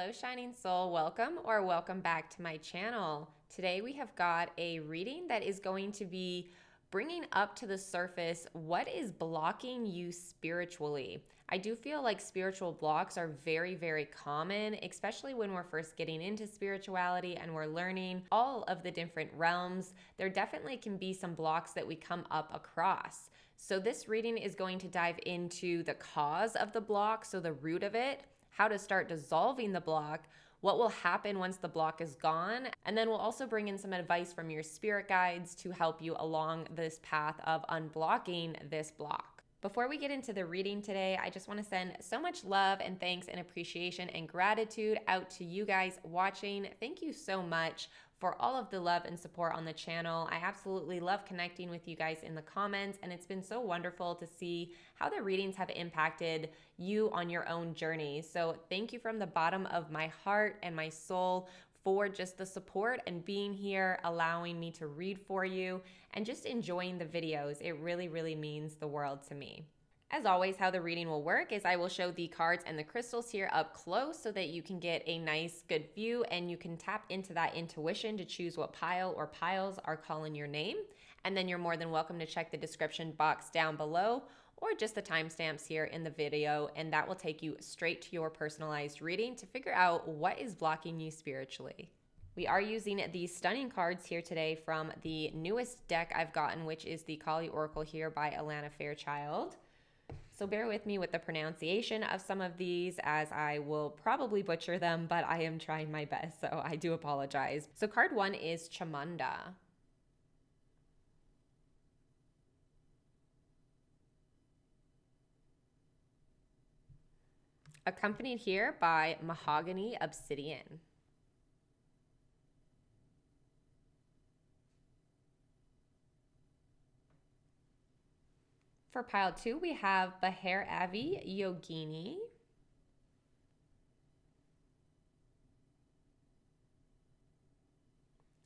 Hello, Shining Soul. Welcome or welcome back to my channel. Today we have got a reading that is going to be bringing up to the surface what is blocking you spiritually. I do feel like spiritual blocks are very, very common, especially when we're first getting into spirituality and we're learning all of the different realms. There definitely can be some blocks that we come up across. So this reading is going to dive into the cause of the block, so the root of it, how to start dissolving the block, what will happen once the block is gone, and then we'll also bring in some advice from your spirit guides to help you along this path of unblocking this block. Before we get into the reading today, I just want to send so much love and thanks and appreciation and gratitude out to you guys watching. Thank you so much for all of the love and support on the channel. I absolutely love connecting with you guys in the comments, and it's been so wonderful to see how the readings have impacted you on your own journey. So thank you from the bottom of my heart and my soul for just the support and being here, allowing me to read for you, and just enjoying the videos. It really, really means the world to me. As always, how the reading will work is I will show the cards and the crystals here up close so that you can get a nice, good view and you can tap into that intuition to choose what pile or piles are calling your name. And then you're more than welcome to check the description box down below or just the timestamps here in the video, and that will take you straight to your personalized reading to figure out what is blocking you spiritually. We are using these stunning cards here today from the newest deck I've gotten, which is the Kali Oracle here by Alana Fairchild. So bear with me with the pronunciation of some of these, as I will probably butcher them, but I am trying my best, so I do apologize. So card one is Chamunda. Accompanied here by Mahogany, Obsidian. For pile two, we have 𝙍𝙀𝘼𝘿𝑄𝑒.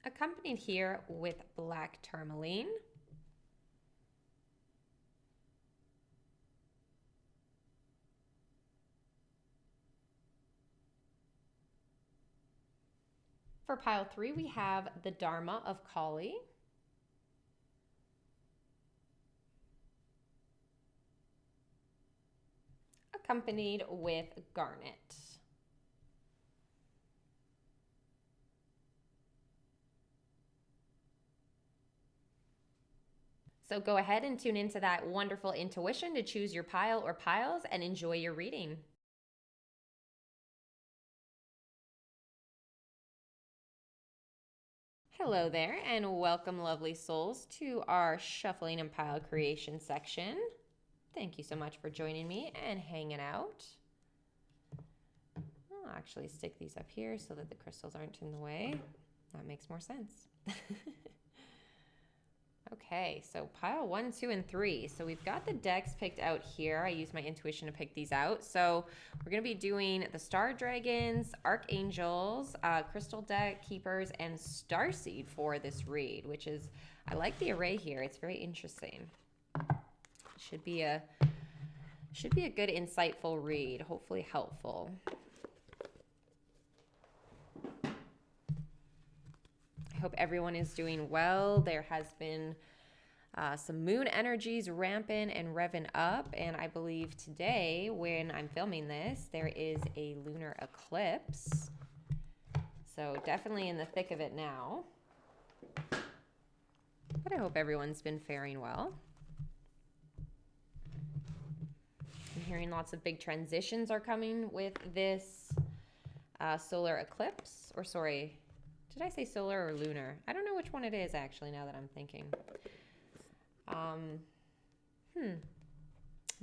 Accompanied here with black tourmaline. For pile three, we have the Dharma of Kali. Accompanied with Garnet. So go ahead and tune into that wonderful intuition to choose your pile or piles and enjoy your reading. Hello there, and welcome, lovely souls, to our shuffling and pile creation section. Thank you so much for joining me and hanging out. I'll actually stick these up here so that the crystals aren't in the way. That makes more sense. Okay, so pile 1, 2, and 3. So we've got the decks picked out here. I used my intuition to pick these out. So we're going to be doing the Star Dragons, Archangels, Crystal Deck, Keepers, and Starseed for this read, which is, I like the array here. It's very interesting. Should be a good, insightful read, hopefully helpful. I hope everyone is doing well. There has been some moon energies rampant and revving up, and I believe today, when I'm filming this, there is a lunar eclipse. So definitely in the thick of it now. But I hope everyone's been faring well. I'm hearing lots of big transitions are coming with this solar eclipse, or sorry, did I say solar or lunar? I don't know which one it is actually now that I'm thinking. I'm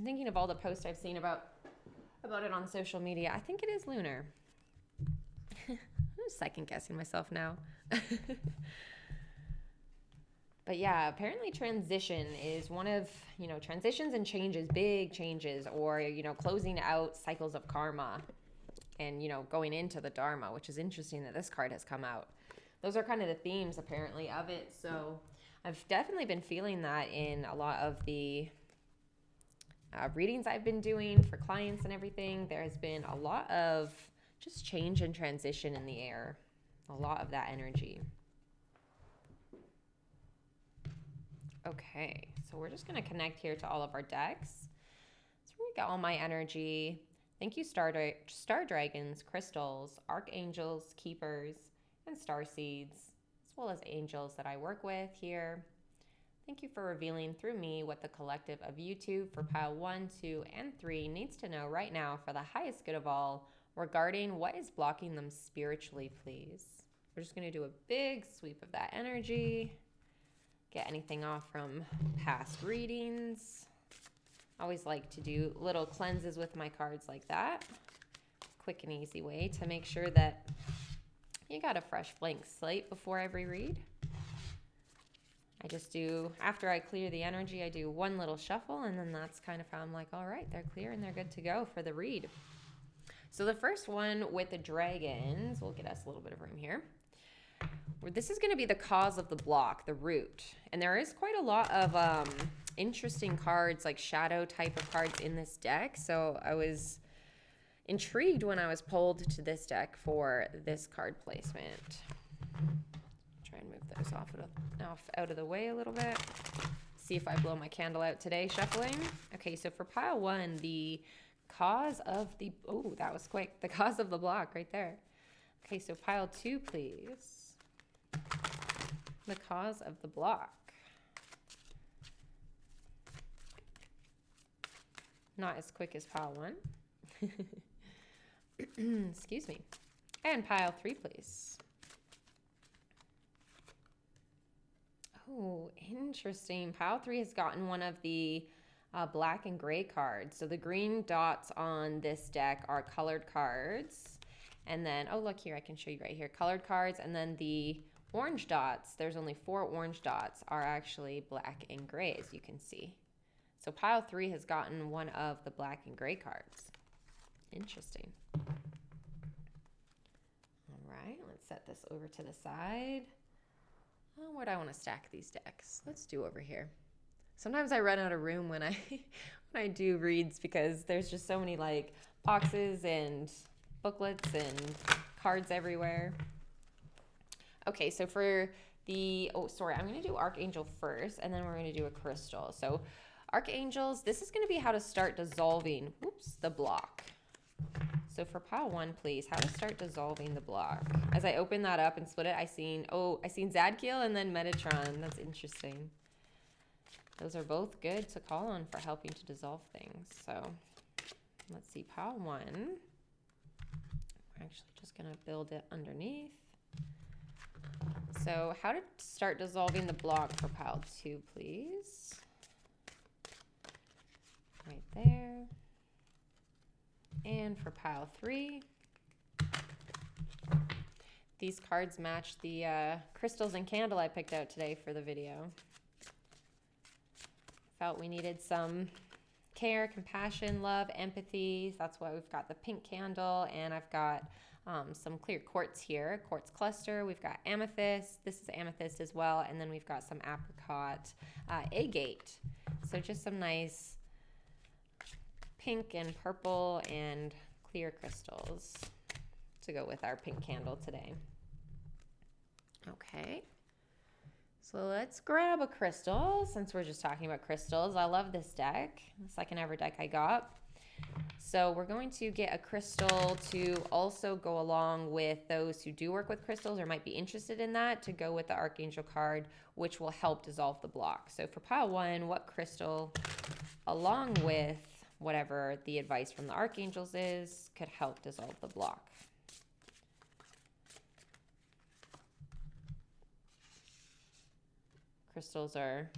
thinking of all the posts I've seen about it on social media. I think it is lunar. I'm second guessing myself now. But yeah, apparently transition is one of, transitions and changes, big changes, or, closing out cycles of karma and, going into the Dharma, which is interesting that this card has come out. Those are kind of the themes apparently of it. So I've definitely been feeling that in a lot of the readings I've been doing for clients and everything. There has been a lot of just change and transition in the air. A lot of that energy. Okay, so we're just going to connect here to all of our decks. So we got all my energy. Thank you, star dragons, crystals, archangels, keepers, and starseeds, as well as angels that I work with here. Thank you for revealing through me what the collective of you two for pile 1, 2, and 3 needs to know right now for the highest good of all regarding what is blocking them spiritually, please. We're just going to do a big sweep of that energy. Get anything off from past readings. I always like to do little cleanses with my cards like that. Quick and easy way to make sure that you got a fresh blank slate before every read. I just do, after I clear the energy, I do one little shuffle, and then that's kind of how I'm like, all right, they're clear and they're good to go for the read. So the first one with the dragons, we'll get us a little bit of room here. This is going to be the cause of the block, the root. And there is quite a lot of interesting cards, like shadow type of cards in this deck. So I was intrigued when I was pulled to this deck for this card placement. Try and move those out of the way a little bit. See if I blow my candle out today shuffling. Okay, so for pile 1, the cause of the... Oh, that was quick. The cause of the block right there. Okay, so pile 2, please. The cause of the block. Not as quick as pile 1. Excuse me. And pile 3, please. Oh, interesting. Pile 3 has gotten one of the black and gray cards. So the green dots on this deck are colored cards. And then, oh, look here, I can show you right here. Colored cards. And then the orange dots, there's only 4 orange dots, are actually black and gray, as you can see. So pile 3 has gotten one of the black and gray cards. Interesting. All right, let's set this over to the side. Oh, where do I want to stack these decks? Let's do over here. Sometimes I run out of room when I do reads because there's just so many like boxes and booklets and cards everywhere. Okay, so for the, I'm going to do Archangel first, and then we're going to do a crystal. So Archangels, this is going to be how to start dissolving, the block. So for pile 1, please, how to start dissolving the block. As I open that up and split it, I seen 𝙍𝙀𝘼𝘿𝑄 and then Metatron. That's interesting. Those are both good to call on for helping to dissolve things. So let's see, pile 1. We're actually just going to build it underneath. So how to start dissolving the block for pile 2, please. Right there. And for pile 3, these cards match the crystals and candle I picked out today for the video. Felt we needed some care, compassion, love, empathy. That's why we've got the pink candle, and I've got some clear quartz here, quartz cluster. We've got amethyst. This is amethyst as well, and then we've got some apricot agate. So just some nice pink and purple and clear crystals to go with our pink candle today. Okay, so let's grab a crystal since we're just talking about crystals. I love this deck, the second ever deck I got. So we're going to get a crystal to also go along with those who do work with crystals or might be interested in that, to go with the Archangel card, which will help dissolve the block. So for pile 1, what crystal, along with whatever the advice from the Archangels is, could help dissolve the block? Crystals are,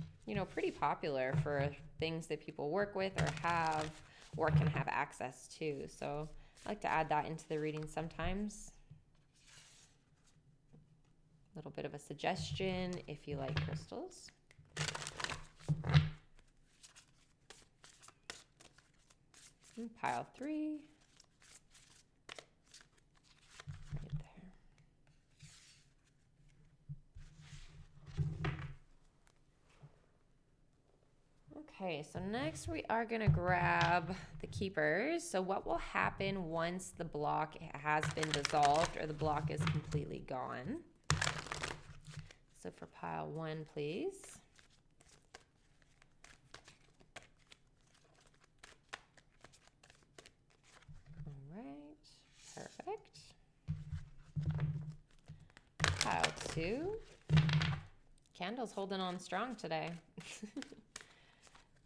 pretty popular for things that people work with or have or can have access to. So I like to add that into the reading sometimes. A little bit of a suggestion if you like crystals. And pile 3. Right there. Okay, so next we are going to grab the keepers. So what will happen once the block has been dissolved or the block is completely gone? So for pile 1, please. All right, perfect. Pile 2. Candle's holding on strong today.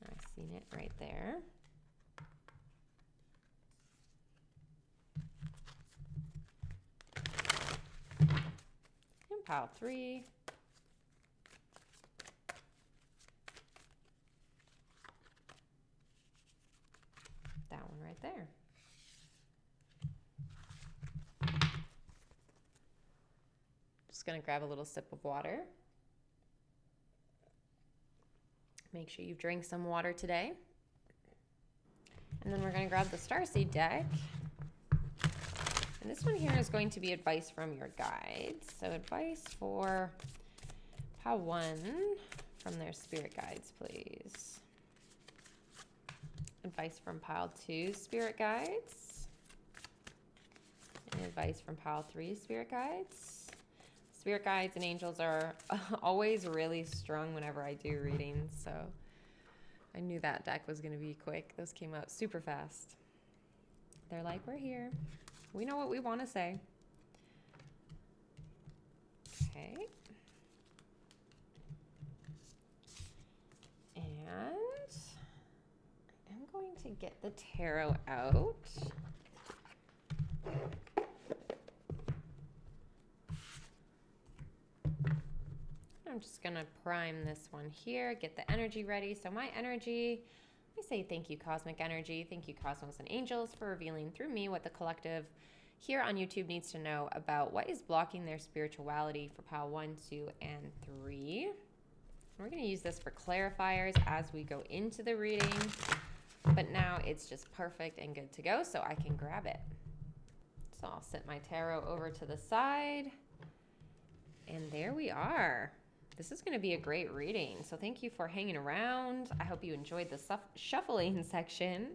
I've seen it right there. And pile 3. That one right there. Just gonna grab a little sip of water. Make sure you drink some water today. And then we're going to grab the Starseed deck. And this one here is going to be advice from your guides. So advice for pile 1 from their spirit guides, please. Advice from pile 2, spirit guides. And advice from pile 3, spirit guides. Spirit guides and angels are always really strong whenever I do readings, so I knew that deck was going to be quick. Those came out super fast. They're like, we're here. We know what we want to say. Okay. And I'm going to get the tarot out. I'm just going to prime this one here, get the energy ready. So my energy, I say thank you, cosmic energy. Thank you, cosmos and angels, for revealing through me what the collective here on YouTube needs to know about what is blocking their spirituality for pile 1, 2, and 3. We're going to use this for clarifiers as we go into the reading, but now it's just perfect and good to go, so I can grab it. So I'll set my tarot over to the side, and there we are. This is going to be a great reading, so thank you for hanging around. I hope you enjoyed the shuffling section,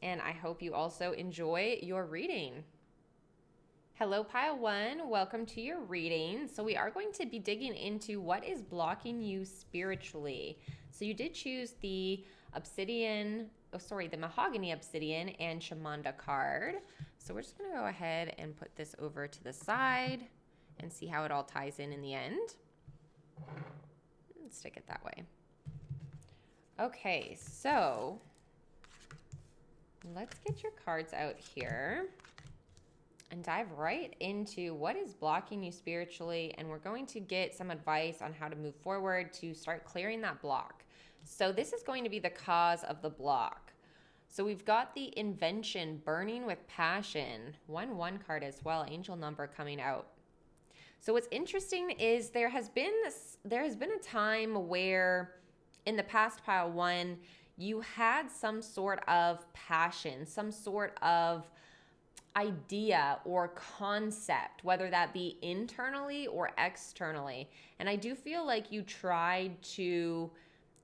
and I hope you also enjoy your reading. Hello, pile 1. Welcome to your reading. So we are going to be digging into what is blocking you spiritually. So you did choose the Obsidian, the Mahogany Obsidian and Shamanda card. So we're just going to go ahead and put this over to the side and see how it all ties in the end. Let's stick it that way. Okay, so let's get your cards out here and dive right into what is blocking you spiritually, and we're going to get some advice on how to move forward to start clearing that block. So this is going to be the cause of the block. So we've got the invention, burning with passion, 1/1 card as well, angel number coming out. So what's interesting is there has been a time where in the past pile 1, you had some sort of passion, some sort of idea or concept, whether that be internally or externally. And I do feel like you tried to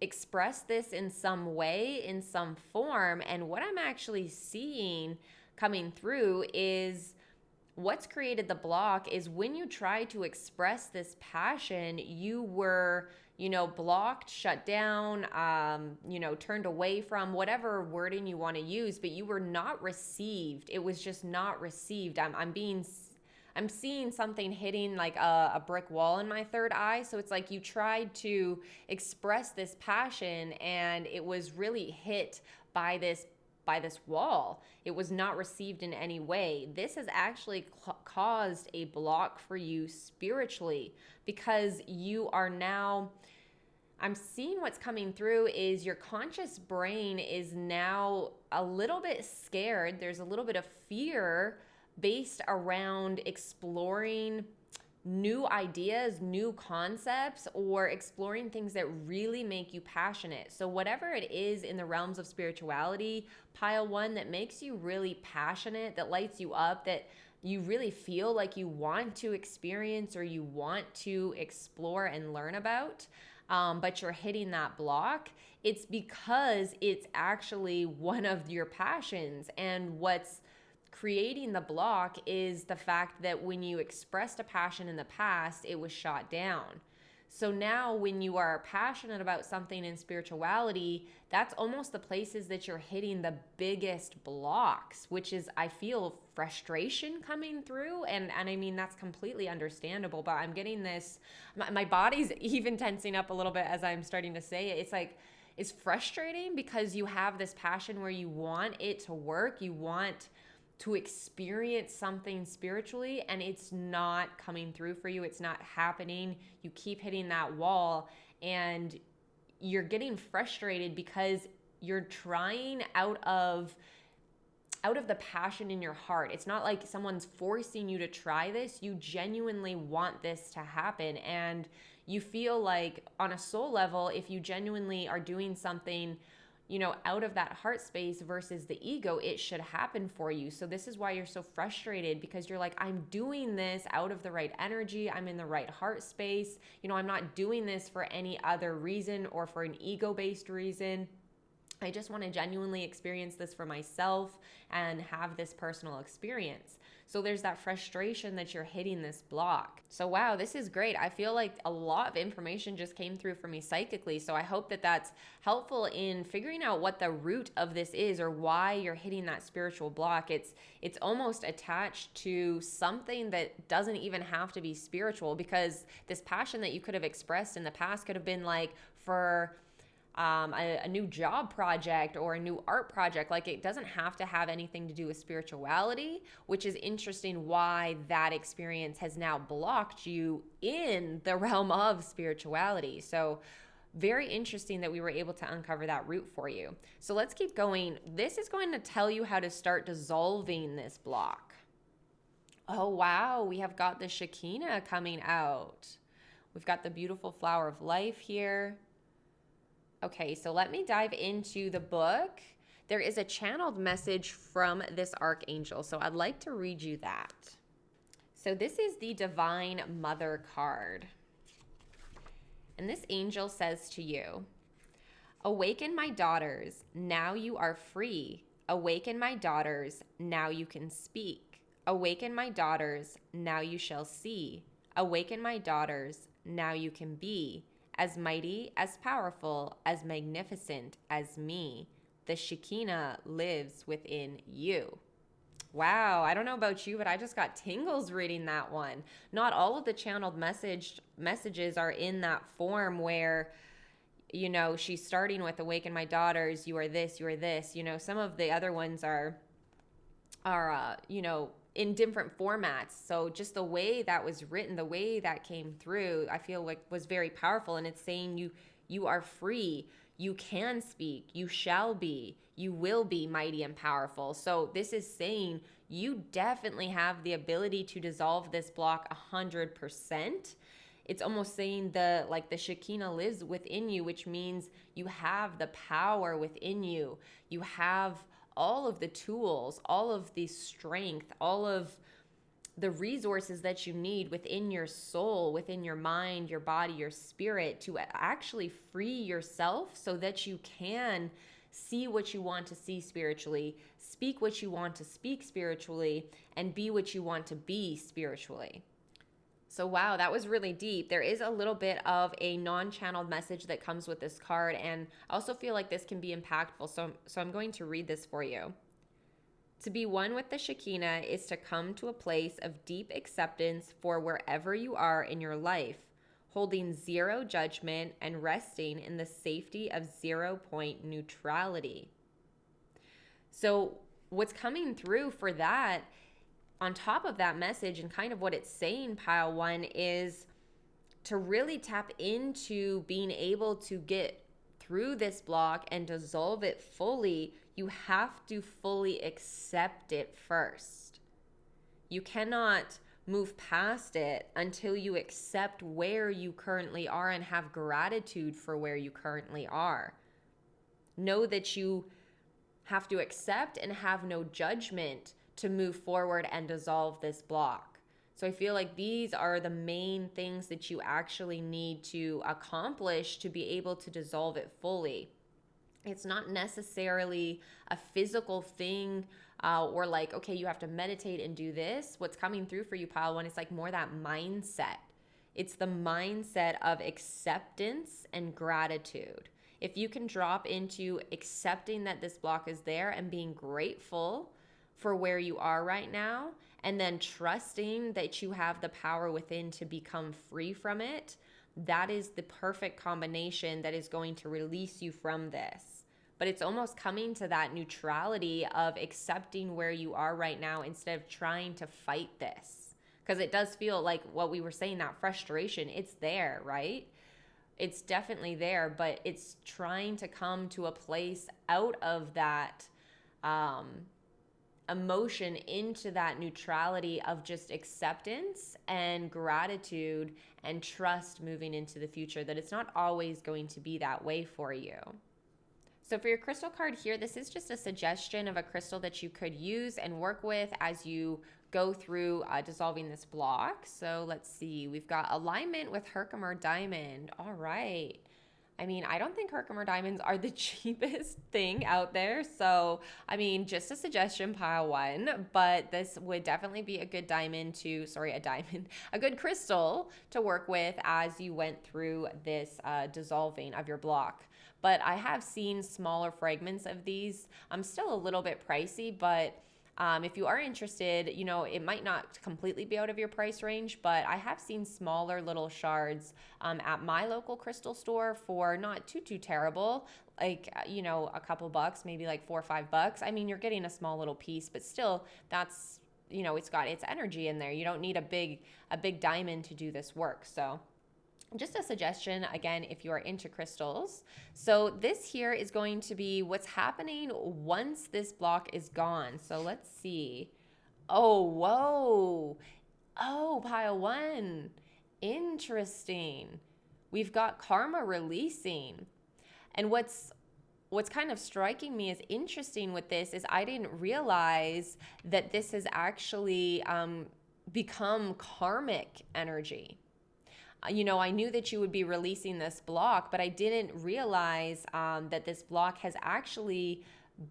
express this in some way, in some form. And what I'm actually seeing coming through is what's created the block is when you try to express this passion, you were, blocked, shut down, turned away from, whatever wording you want to use, but you were not received. It was just not received. I'm seeing something hitting like a brick wall in my third eye. So it's like you tried to express this passion and it was really hit by this wall. It was not received in any way. This has actually caused a block for you spiritually because you are now, I'm seeing what's coming through is your conscious brain is now a little bit scared. There's a little bit of fear based around exploring new ideas, new concepts, or exploring things that really make you passionate. So whatever it is in the realms of spirituality, pile 1, that makes you really passionate, that lights you up, that you really feel like you want to experience or you want to explore and learn about, but you're hitting that block, it's because it's actually one of your passions. And what's creating the block is the fact that when you expressed a passion in the past, it was shot down. So now when you are passionate about something in spirituality, that's almost the places that you're hitting the biggest blocks, which is, I feel, frustration coming through. And I mean, that's completely understandable, but I'm getting this, my body's even tensing up a little bit as I'm starting to say it. It's like, it's frustrating because you have this passion where you want it to work, you want to experience something spiritually, and it's not coming through for you. It's not happening. You keep hitting that wall and you're getting frustrated because you're trying out of the passion in your heart. It's not like someone's forcing you to try this. You genuinely want this to happen, and you feel like on a soul level, if you genuinely are doing something, you know, out of that heart space versus the ego, it should happen for you. So this is why you're so frustrated, because you're like, I'm doing this out of the right energy. I'm in the right heart space. You know, I'm not doing this for any other reason or for an ego-based reason. I just want to genuinely experience this for myself and have this personal experience. So there's that frustration that you're hitting this block. So wow, this is great. I feel like a lot of information just came through for me psychically. So I hope that that's helpful in figuring out what the root of this is, or why you're hitting that spiritual block. It's almost attached to something that doesn't even have to be spiritual, because this passion that you could have expressed in the past could have been like for a new job project or a new art project. Like, it doesn't have to have anything to do with spirituality, which is interesting why that experience has now blocked you in the realm of spirituality. So very interesting that we were able to uncover that root for you. So let's keep going. This is going to tell you how to start dissolving this block. Oh, wow. We have got the 𝙍𝙀𝘼𝘼 coming out. We've got the beautiful flower of life here. Okay, so let me dive into the book. There is a channeled message from this archangel, so I'd like to read you that. So this is the Divine Mother card. And this angel says to you, "Awaken, my daughters, now you are free. Awaken, my daughters, now you can speak. Awaken, my daughters, now you shall see. Awaken, my daughters, now you can be as mighty, as powerful, as magnificent as me. The 𝙍𝙀𝘼𝘼 lives within you." Wow, I don't know about you, but I just got tingles reading that one. Not all of the channeled messages are in that form where, you know, she's starting with "Awaken, my daughters, you are this, you are this." You know, some of the other ones are you know, in different formats. So just the way that was written, the way that came through, I feel like was very powerful. And it's saying you are free, you can speak, you shall be, you will be mighty and powerful. So this is saying you definitely have the ability to dissolve this block 100%. It's almost saying the 𝙍𝙀𝘼𝘼 lives within you, which means you have the power within you. You have all of the tools, all of the strength, all of the resources that you need within your soul, within your mind, your body, your spirit, to actually free yourself so that you can see what you want to see spiritually, speak what you want to speak spiritually, and be what you want to be spiritually. So wow, that was really deep. There is a little bit of a non-channeled message that comes with this card, and I also feel like this can be impactful. So I'm going to read this for you. To be one with the 𝙍𝙀𝘼𝘼 is to come to a place of deep acceptance for wherever you are in your life, holding zero judgment and resting in the safety of 0-point neutrality. So what's coming through for that, on top of that message, and kind of what it's saying, pile one, is to really tap into being able to get through this block and dissolve it fully. You have to fully accept it first. You cannot move past it until you accept where you currently are and have gratitude for where you currently are. Know that you have to accept and have no judgment to move forward and dissolve this block. So I feel like these are the main things that you actually need to accomplish to be able to dissolve it fully. It's not necessarily a physical thing, or like, okay, you have to meditate and do this. What's coming through for you, pile one, it's like more that mindset. It's the mindset of acceptance and gratitude. If you can drop into accepting that this block is there and being grateful for where you are right now, and then trusting that you have the power within to become free from it, that is the perfect combination that is going to release you from this. But it's almost coming to that neutrality of accepting where you are right now instead of trying to fight this. Because it does feel like what we were saying, that frustration, it's there, right? It's definitely there, but it's trying to come to a place out of that emotion into that neutrality of just acceptance and gratitude and trust moving into the future, that it's not always going to be that way for you. So for your crystal card here, this is just a suggestion of a crystal that you could use and work with as you go through dissolving this block. So let's see, we've got alignment with 𝙍𝙀𝘼𝘼𝑑 diamond. All right. I mean, I don't think 𝙍𝙀𝘼𝑑 diamonds are the cheapest thing out there. So, I mean, just a suggestion, pile one, but this would definitely be a good a good crystal to work with as you went through this dissolving of your block. But I have seen smaller fragments of these. I'm still a little bit pricey, but if you are interested, you know, it might not completely be out of your price range, but I have seen smaller little shards at my local crystal store for not too terrible, like, you know, a couple bucks, maybe like $4 or $5. I mean, you're getting a small little piece, but still, that's, you know, it's got its energy in there. You don't need a big diamond to do this work. So just a suggestion, again, if you are into crystals. So this here is going to be what's happening once this block is gone. So let's see. Oh, whoa. Oh, pile one. Interesting. We've got karma releasing. And what's kind of striking me as interesting with this is I didn't realize that this has actually become karmic energy. You know, I knew that you would be releasing this block, but I didn't realize that this block has actually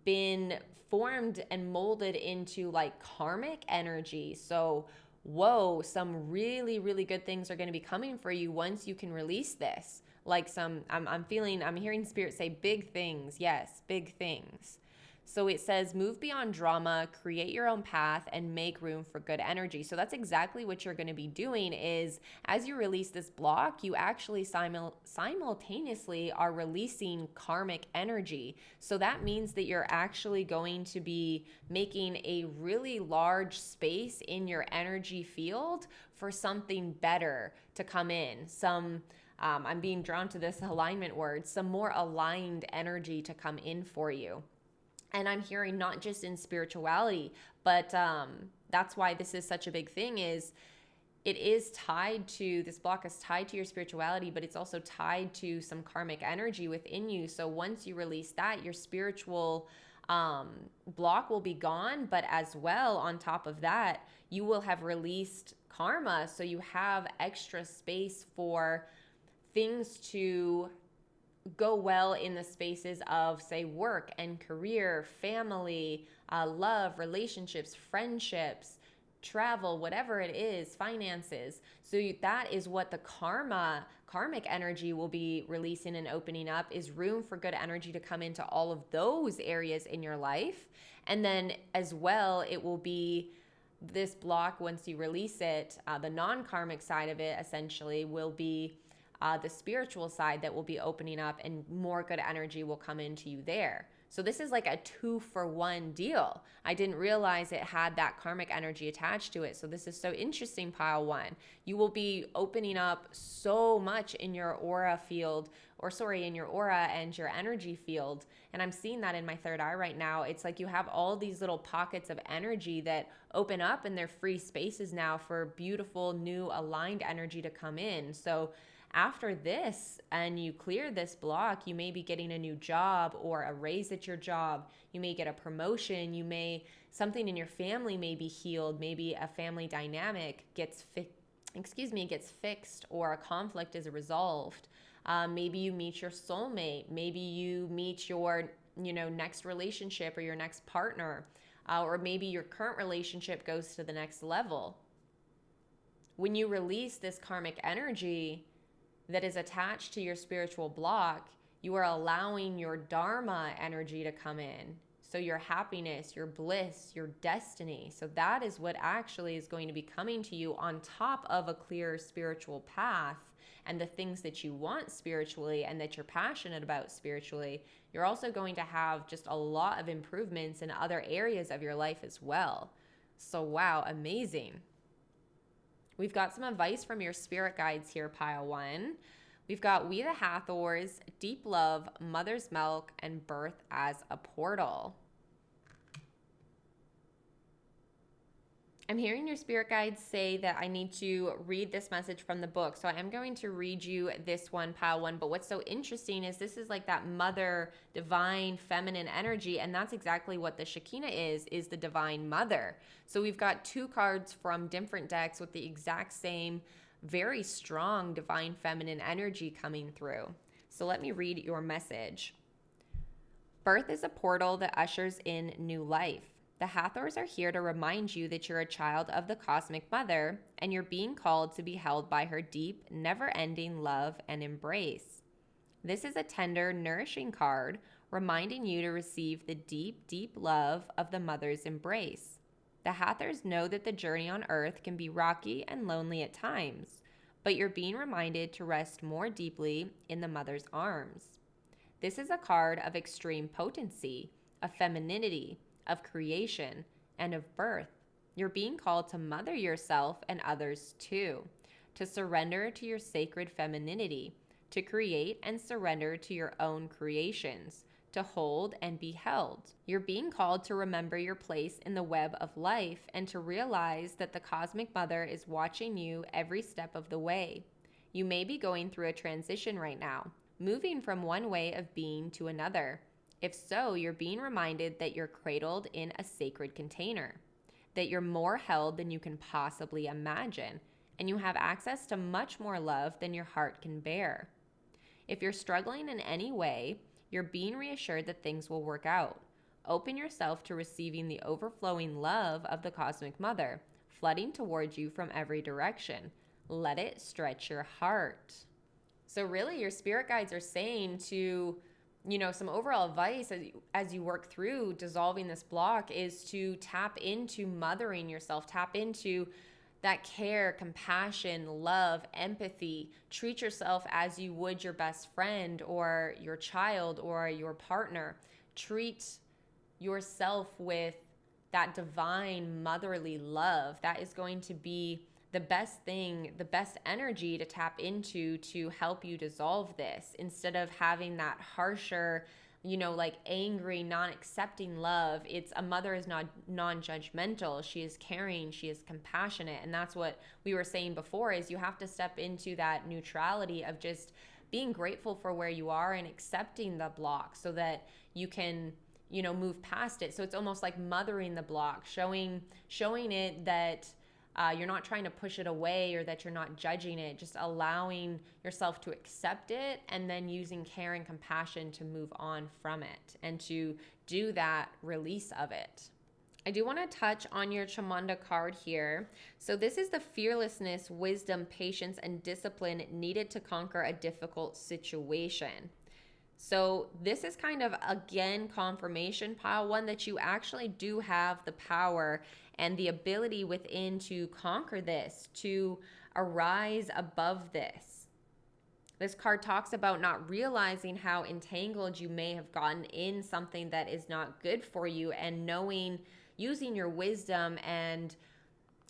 been formed and molded into like karmic energy. So, whoa, some really, really good things are going to be coming for you once you can release this. Like I'm hearing spirit say big things. Yes, big things. So it says, move beyond drama, create your own path, and make room for good energy. So that's exactly what you're going to be doing is as you release this block, you actually simultaneously are releasing karmic energy. So that means that you're actually going to be making a really large space in your energy field for something better to come in. I'm being drawn to this alignment word, some more aligned energy to come in for you. And I'm hearing not just in spirituality, but that's why this is such a big thing is this block is tied to your spirituality, but it's also tied to some karmic energy within you. So once you release that, your spiritual block will be gone. But as well, on top of that, you will have released karma. So you have extra space for things to go well in the spaces of, say, work and career, family, love, relationships, friendships, travel, whatever it is, finances. So that is what the karmic energy will be releasing and opening up, is room for good energy to come into all of those areas in your life. And then as well, it will be this block, once you release it, the non-karmic side of it essentially will be the spiritual side that will be opening up, and more good energy will come into you there. So this is like a 2-for-1 deal. I didn't realize it had that karmic energy attached to it. So this is so interesting, pile one. You will be opening up so much in your aura field, in your aura and your energy field. And I'm seeing that in my third eye right now. It's like you have all these little pockets of energy that open up, and they're free spaces now for beautiful, new, aligned energy to come in. So after this and you clear this block, you may be getting a new job or a raise at your job. You may get a promotion. Something in your family may be healed. Maybe a family dynamic gets fixed, or a conflict is resolved. Maybe you meet your soulmate. Maybe you meet your, next relationship or your next partner, or maybe your current relationship goes to the next level. When you release this karmic energy that is attached to your spiritual block, you are allowing your dharma energy to come in. So your happiness, your bliss, your destiny. So that is what actually is going to be coming to you on top of a clear spiritual path and the things that you want spiritually and that you're passionate about spiritually. You're also going to have just a lot of improvements in other areas of your life as well. So wow, amazing. We've got some advice from your spirit guides here, pile one. We've got We the Hathors, Deep Love, Mother's Milk, and Birth as a Portal. I'm hearing your spirit guides say that I need to read this message from the book. So I am going to read you this one, pile one. But what's so interesting is this is like that mother, divine, feminine energy. And that's exactly what the Shekinah is the divine mother. So we've got two cards from different decks with the exact same, very strong divine feminine energy coming through. So let me read your message. Birth is a portal that ushers in new life. The Hathors are here to remind you that you're a child of the cosmic mother and you're being called to be held by her deep, never-ending love and embrace. This is a tender, nourishing card reminding you to receive the deep, deep love of the mother's embrace. The Hathors know that the journey on earth can be rocky and lonely at times, but you're being reminded to rest more deeply in the mother's arms. This is a card of extreme potency, of femininity, of creation, and of birth. You're being called to mother yourself and others too, to surrender to your sacred femininity, to create and surrender to your own creations, to hold and be held. You're being called to remember your place in the web of life and to realize that the cosmic mother is watching you every step of the way. You may be going through a transition right now, moving from one way of being to another. If so, you're being reminded that you're cradled in a sacred container, that you're more held than you can possibly imagine, and you have access to much more love than your heart can bear. If you're struggling in any way, you're being reassured that things will work out. Open yourself to receiving the overflowing love of the cosmic mother, flooding towards you from every direction. Let it stretch your heart. So really, your spirit guides are saying to some overall advice as you work through dissolving this block is to tap into mothering yourself, tap into that care, compassion, love, empathy. Treat yourself as you would your best friend or your child or your partner. Treat yourself with that divine motherly love. That is going to be the best thing, the best energy to tap into to help you dissolve this, instead of having that harsher, angry, non-accepting love. It's a mother is not non-judgmental. She is caring. She is compassionate. And that's what we were saying before, is you have to step into that neutrality of just being grateful for where you are and accepting the block so that you can, move past it. So it's almost like mothering the block, showing it that you're not trying to push it away or that you're not judging it, just allowing yourself to accept it and then using care and compassion to move on from it and to do that release of it. I do want to touch on your Chamanda card here. So this is the fearlessness, wisdom, patience, and discipline needed to conquer a difficult situation. So this is kind of, again, confirmation, pile one, that you actually do have the power and the ability within to conquer this, to arise above this. This card talks about not realizing how entangled you may have gotten in something that is not good for you, and using your wisdom and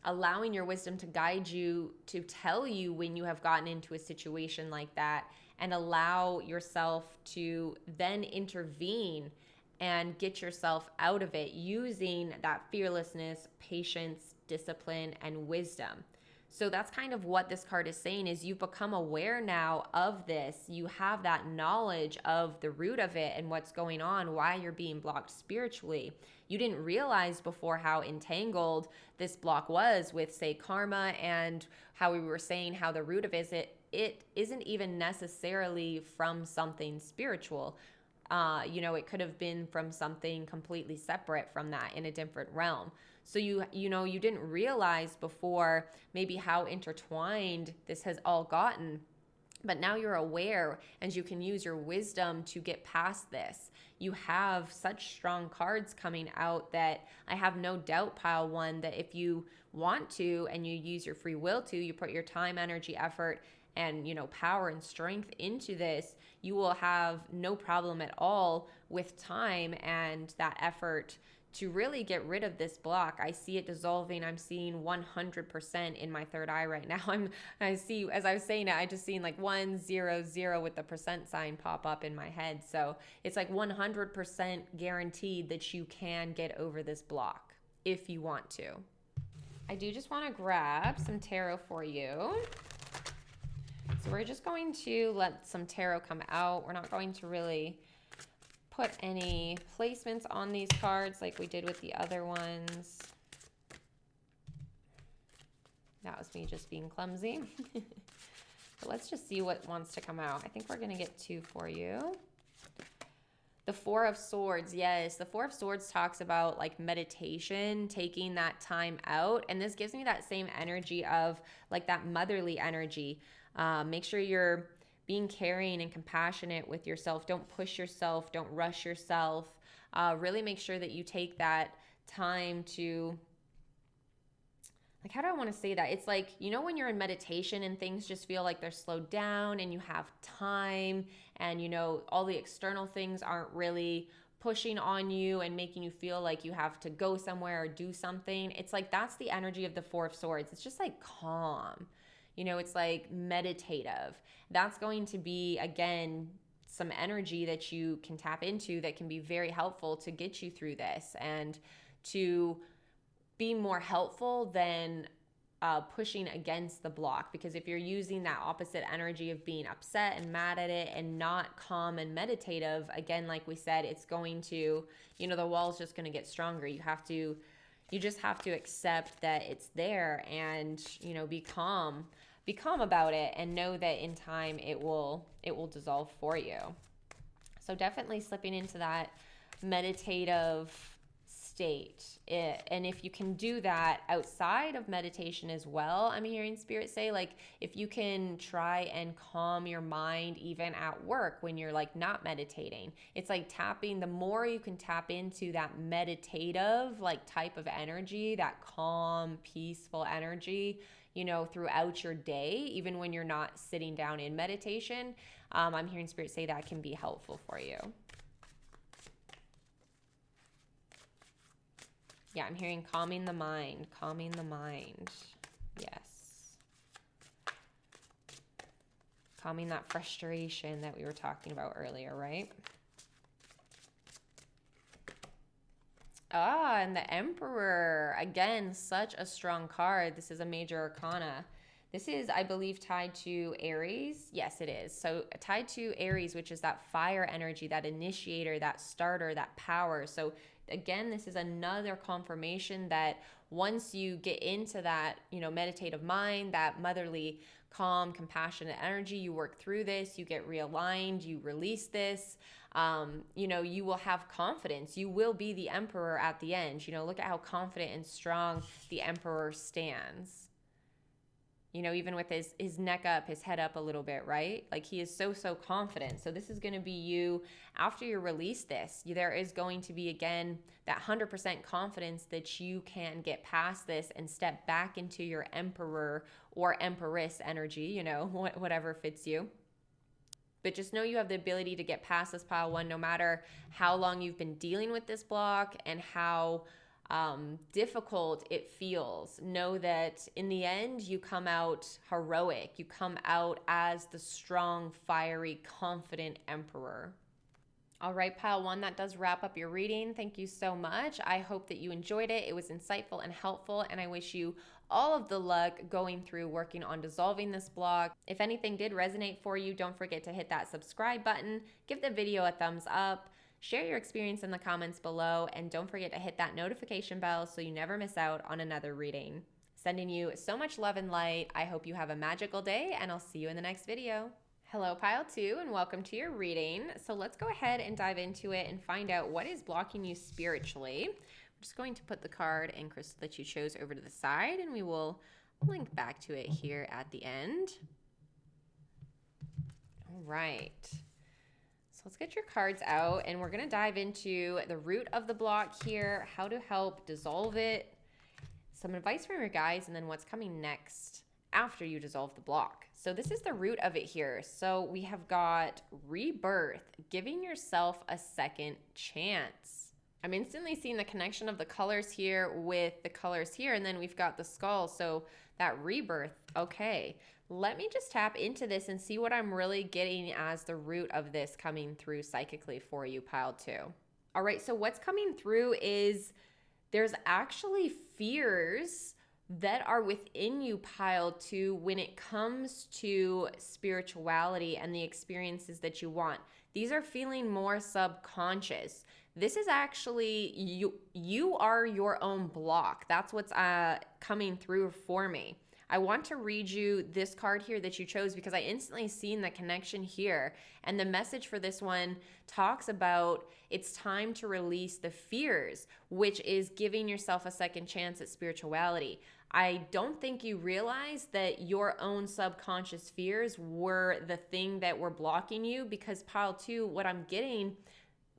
allowing your wisdom to guide you, to tell you when you have gotten into a situation like that, and allow yourself to then intervene and get yourself out of it using that fearlessness, patience, discipline, and wisdom. So that's kind of what this card is saying, is you've become aware now of this. You have that knowledge of the root of it and what's going on, why you're being blocked spiritually. You didn't realize before how entangled this block was with, say, karma, and how we were saying how the root of it isn't even necessarily from something spiritual. It could have been from something completely separate from that in a different realm. So you didn't realize before maybe how intertwined this has all gotten, but now you're aware and you can use your wisdom to get past this. You have such strong cards coming out that I have no doubt, pile one, that if you want to and you use your free will to, you put your time, energy, effort, and power and strength into this, you will have no problem at all with time and that effort to really get rid of this block. I see it dissolving. I'm seeing 100% in my third eye right now. I see, as I was saying it, I just seen like 100 with the percent sign pop up in my head. So it's like 100% guaranteed that you can get over this block if you want to. I do just want to grab some tarot for you. So we're just going to let some tarot come out. We're not going to really put any placements on these cards like we did with the other ones. That was me just being clumsy. But let's just see what wants to come out. I think we're going to get two for you. The Four of Swords. Yes, the Four of Swords talks about like meditation, taking that time out. And this gives me that same energy of like that motherly energy. Make sure you're being caring and compassionate with yourself. Don't push yourself. Don't rush yourself. Really make sure that you take that time to, like, how do I want to say that? It's like, when you're in meditation and things just feel like they're slowed down and you have time and, all the external things aren't really pushing on you and making you feel like you have to go somewhere or do something. It's like, that's the energy of the Four of Swords. It's just like calm. It's like meditative. That's going to be, again, some energy that you can tap into that can be very helpful to get you through this and to be more helpful than pushing against the block. Because if you're using that opposite energy of being upset and mad at it and not calm and meditative, again, like we said, it's going to, the wall's just going to get stronger. You just have to accept that it's there and, be calm about it and know that in time it will dissolve for you. So definitely slipping into that meditative state. And if you can do that outside of meditation as well, I'm hearing Spirit say, like, if you can try and calm your mind even at work when you're like not meditating, it's like the more you can tap into that meditative like type of energy, that calm, peaceful energy, throughout your day, even when you're not sitting down in meditation, I'm hearing Spirit say that can be helpful for you. Yeah, I'm hearing calming the mind. Yes. Calming that frustration that we were talking about earlier, right? And the Emperor. Again, such a strong card. This is a major arcana. This is, I believe, tied to Aries. Yes, it is. So tied to Aries, which is that fire energy, that initiator, that starter, that power. So again, this is another confirmation that once you get into that, meditative mind, that motherly, calm, compassionate energy, you work through this, you get realigned, you release this, you will have confidence. You will be the Emperor at the end. Look at how confident and strong the Emperor stands. Even with his neck up, his head up a little bit, right? Like he is so confident. So this is going to be you after you release this. There is going to be, again, that 100% confidence that you can get past this and step back into your Emperor or Empress energy, whatever fits you. But just know you have the ability to get past this pile one, no matter how long you've been dealing with this block and how difficult it feels. Know that in the end, you come out heroic. You come out as the strong, fiery, confident Emperor. All right, pile one, that does wrap up your reading. Thank you so much. I hope that you enjoyed it. It was insightful and helpful, and I wish you all of the luck going through working on dissolving this block. If anything did resonate for you, don't forget to hit that subscribe button, give the video a thumbs up, share your experience in the comments below, and don't forget to hit that notification bell so you never miss out on another reading. Sending you so much love and light. I hope you have a magical day, and I'll see you in the next video. Hello, Pile 2, and welcome to your reading. So let's go ahead and dive into it and find out what is blocking you spiritually. I'm just going to put the card and crystal that you chose over to the side, and we will link back to it here at the end. All right. So let's get your cards out, and we're going to dive into the root of the block here, how to help dissolve it, some advice from your guides, and then what's coming next after you dissolve the block. So this is the root of it here. So we have got rebirth, giving yourself a second chance. I'm instantly seeing the connection of the colors here with the colors here, and then we've got the skull. So that rebirth, okay. Let me just tap into this and see what I'm really getting as the root of this coming through psychically for you, Pile 2. All right, so what's coming through is there's actually fears that are within you, Pile 2, when it comes to spirituality and the experiences that you want. These are feeling more subconscious. This is actually, you are your own block. That's what's coming through for me. I want to read you this card here that you chose because I instantly seen the connection here. And the message for this one talks about it's time to release the fears, which is giving yourself a second chance at spirituality. I don't think you realize that your own subconscious fears were the thing that were blocking you, because Pile 2, what I'm getting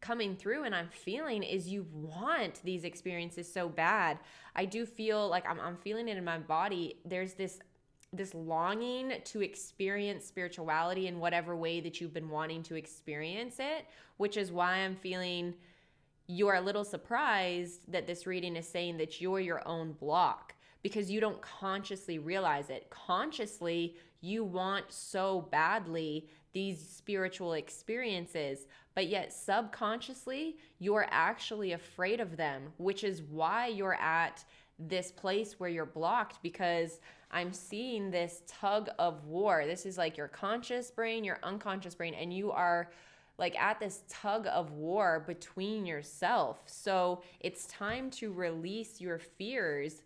coming through and I'm feeling is you want these experiences so bad. I do feel like I'm feeling it in my body. There's this longing to experience spirituality in whatever way that you've been wanting to experience it, which is why I'm feeling you're a little surprised that this reading is saying that you're your own block, because you don't consciously realize it. Consciously, you want so badly these spiritual experiences, but yet subconsciously, you're actually afraid of them, which is why you're at this place where you're blocked, because I'm seeing this tug of war. This is like your conscious brain, your unconscious brain, and you are like at this tug of war between yourself. So it's time to release your fears,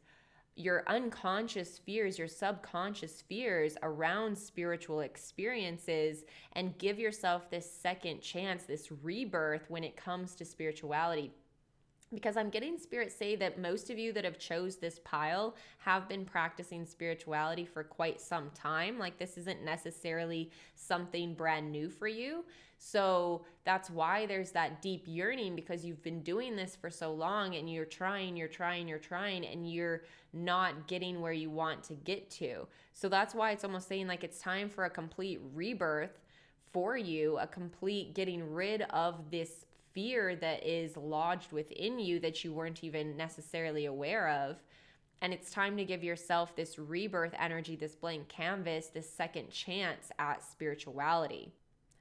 your unconscious fears, your subconscious fears around spiritual experiences, and give yourself this second chance, this rebirth when it comes to spirituality. Because I'm getting spirit say that most of you that have chose this pile have been practicing spirituality for quite some time. Like this isn't necessarily something brand new for you. So that's why there's that deep yearning, because you've been doing this for so long and you're trying, and you're not getting where you want to get to. So that's why it's almost saying like it's time for a complete rebirth for you, a complete getting rid of this fear that is lodged within you that you weren't even necessarily aware of. And it's time to give yourself this rebirth energy, this blank canvas, this second chance at spirituality.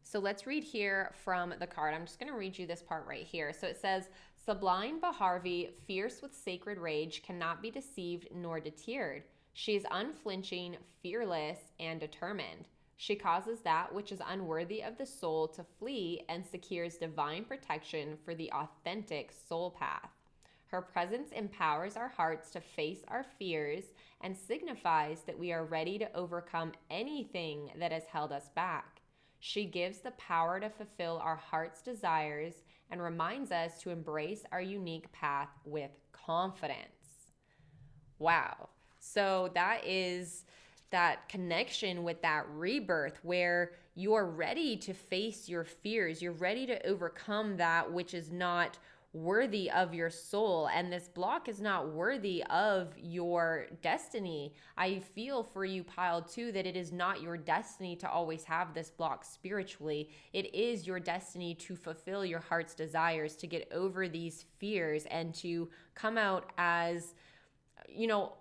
So let's read here from the card. I'm just going to read you this part right here. So it says, Sublime 𝙍𝙀𝘼𝘿𝑄, fierce with sacred rage, cannot be deceived nor deterred. She is unflinching, fearless, and determined. She causes that which is unworthy of the soul to flee and secures divine protection for the authentic soul path. Her presence empowers our hearts to face our fears and signifies that we are ready to overcome anything that has held us back. She gives the power to fulfill our heart's desires and reminds us to embrace our unique path with confidence. Wow. So that is that connection with that rebirth where you're ready to face your fears. You're ready to overcome that which is not worthy of your soul, and this block is not worthy of your destiny. I feel for you, Pile 2, that it is not your destiny to always have this block spiritually. It is your destiny to fulfill your heart's desires, to get over these fears, and to come out as,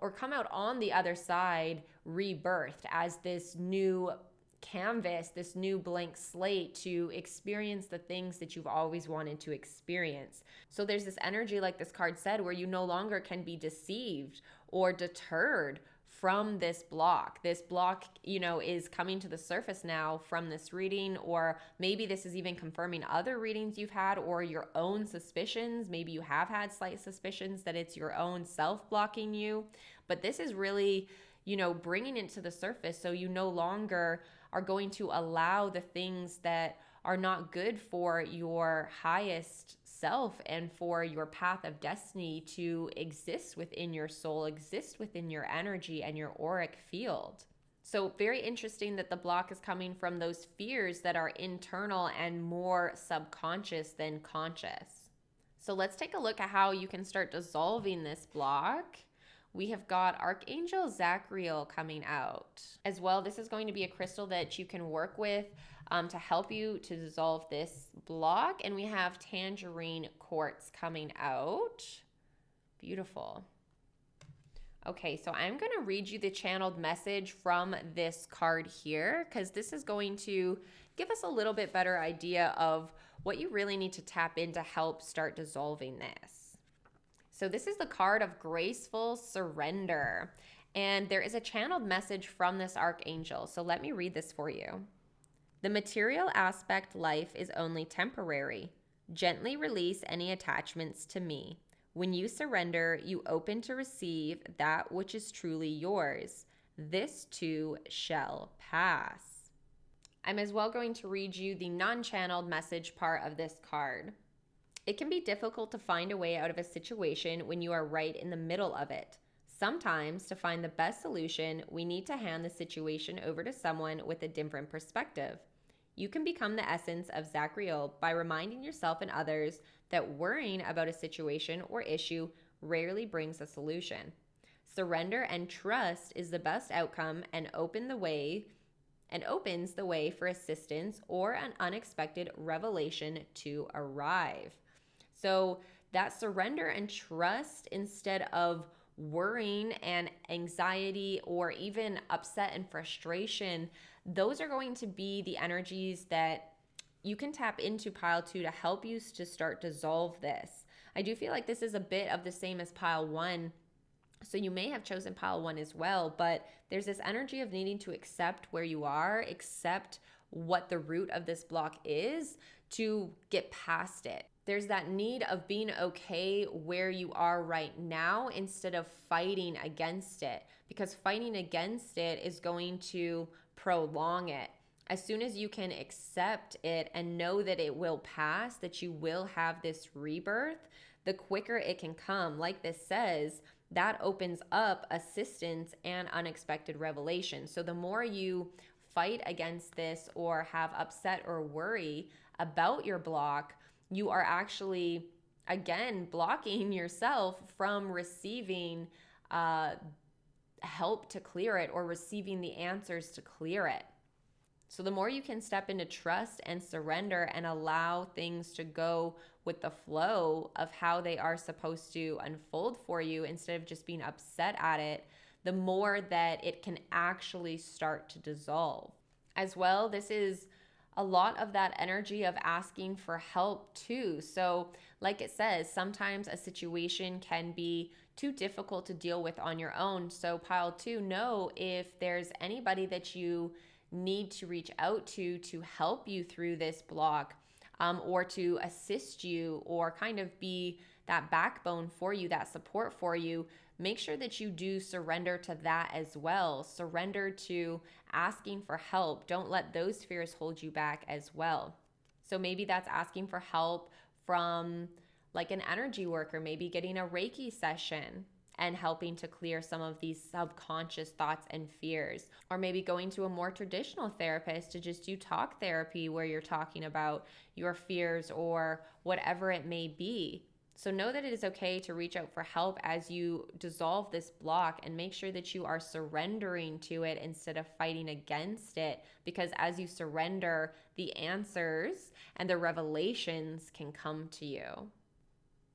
or come out on the other side rebirthed as this new canvas, this new blank slate to experience the things that you've always wanted to experience. So there's this energy, like this card said, where you no longer can be deceived or deterred from this block. This block, is coming to the surface now from this reading, or maybe this is even confirming other readings you've had or your own suspicions. Maybe you have had slight suspicions that it's your own self blocking you, but this is really, bringing it to the surface so you no longer are going to allow the things that are not good for your highest self and for your path of destiny to exist within your soul, exist within your energy and your auric field. So very interesting that the block is coming from those fears that are internal and more subconscious than conscious. So let's take a look at how you can start dissolving this block. We have got Archangel 𝙬𝙬𝘼𝑗𝑙 coming out. As well, this is going to be a crystal that you can work with to help you to dissolve this block. And we have tangerine quartz coming out. Beautiful. Okay, so I'm going to read you the channeled message from this card here, because this is going to give us a little bit better idea of what you really need to tap in to help start dissolving this. So this is the card of graceful surrender, and there is a channeled message from this archangel. So let me read this for you. The material aspect life is only temporary. Gently release any attachments to me. When you surrender, you open to receive that which is truly yours. This too shall pass. I'm as well going to read you the non-channeled message part of this card. It can be difficult to find a way out of a situation when you are right in the middle of it. Sometimes, to find the best solution, we need to hand the situation over to someone with a different perspective. You can become the essence of 𝙬𝙬𝘼𝑗𝑙 by reminding yourself and others that worrying about a situation or issue rarely brings a solution. Surrender and trust is the best outcome and opens the way for assistance or an unexpected revelation to arrive. So that surrender and trust, instead of worrying and anxiety or even upset and frustration, those are going to be the energies that you can tap into pile 2 to help you to start dissolve this. I do feel like this is a bit of the same as pile 1. So you may have chosen pile 1 as well, but there's this energy of needing to accept where you are, accept what the root of this block is to get past it. There's that need of being okay where you are right now instead of fighting against it, because fighting against it is going to prolong it. As soon as you can accept it and know that it will pass, that you will have this rebirth, the quicker it can come. Like this says, that opens up assistance and unexpected revelation. So the more you fight against this or have upset or worry about your block, you are actually, again, blocking yourself from receiving help to clear it or receiving the answers to clear it. So the more you can step into trust and surrender and allow things to go with the flow of how they are supposed to unfold for you instead of just being upset at it, the more that it can actually start to dissolve. As well, this is a lot of that energy of asking for help too. So like it says, sometimes a situation can be too difficult to deal with on your own. So pile 2, know if there's anybody that you need to reach out to help you through this block, or to assist you or kind of be that backbone for you, that support for you. Make sure that you do surrender to that as well. Surrender to asking for help. Don't let those fears hold you back as well. So maybe that's asking for help from like an energy worker, maybe getting a Reiki session and helping to clear some of these subconscious thoughts and fears. Or maybe going to a more traditional therapist to just do talk therapy where you're talking about your fears or whatever it may be. So know that it is okay to reach out for help as you dissolve this block, and make sure that you are surrendering to it instead of fighting against it, because as you surrender, the answers and the revelations can come to you.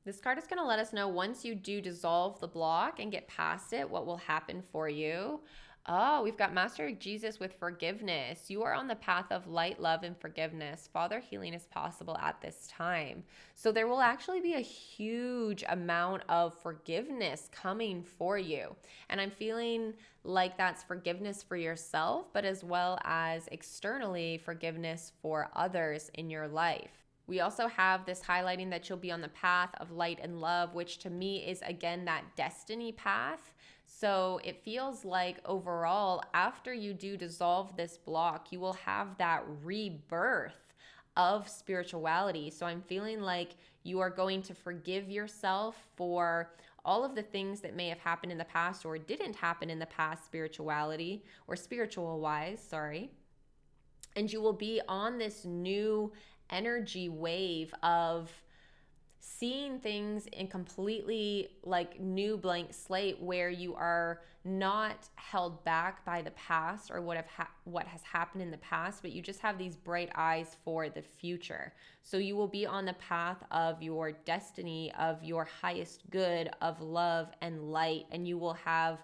This card is going to let us know once you do dissolve the block and get past it, what will happen for you. Oh, we've got Master Jesus with forgiveness. You are on the path of light, love, and forgiveness. Father, healing is possible at this time. So there will actually be a huge amount of forgiveness coming for you. And I'm feeling like that's forgiveness for yourself, but as well as externally forgiveness for others in your life. We also have this highlighting that you'll be on the path of light and love, which to me is again that destiny path. So it feels like overall, after you do dissolve this block, you will have that rebirth of spirituality. So I'm feeling like you are going to forgive yourself for all of the things that may have happened in the past or didn't happen in the past, spirituality or spiritual wise, sorry. And you will be on this new energy wave of seeing things in completely like new blank slate, where you are not held back by the past or what has happened in the past, but you just have these bright eyes for the future. So you will be on the path of your destiny, of your highest good, of love and light, and you will have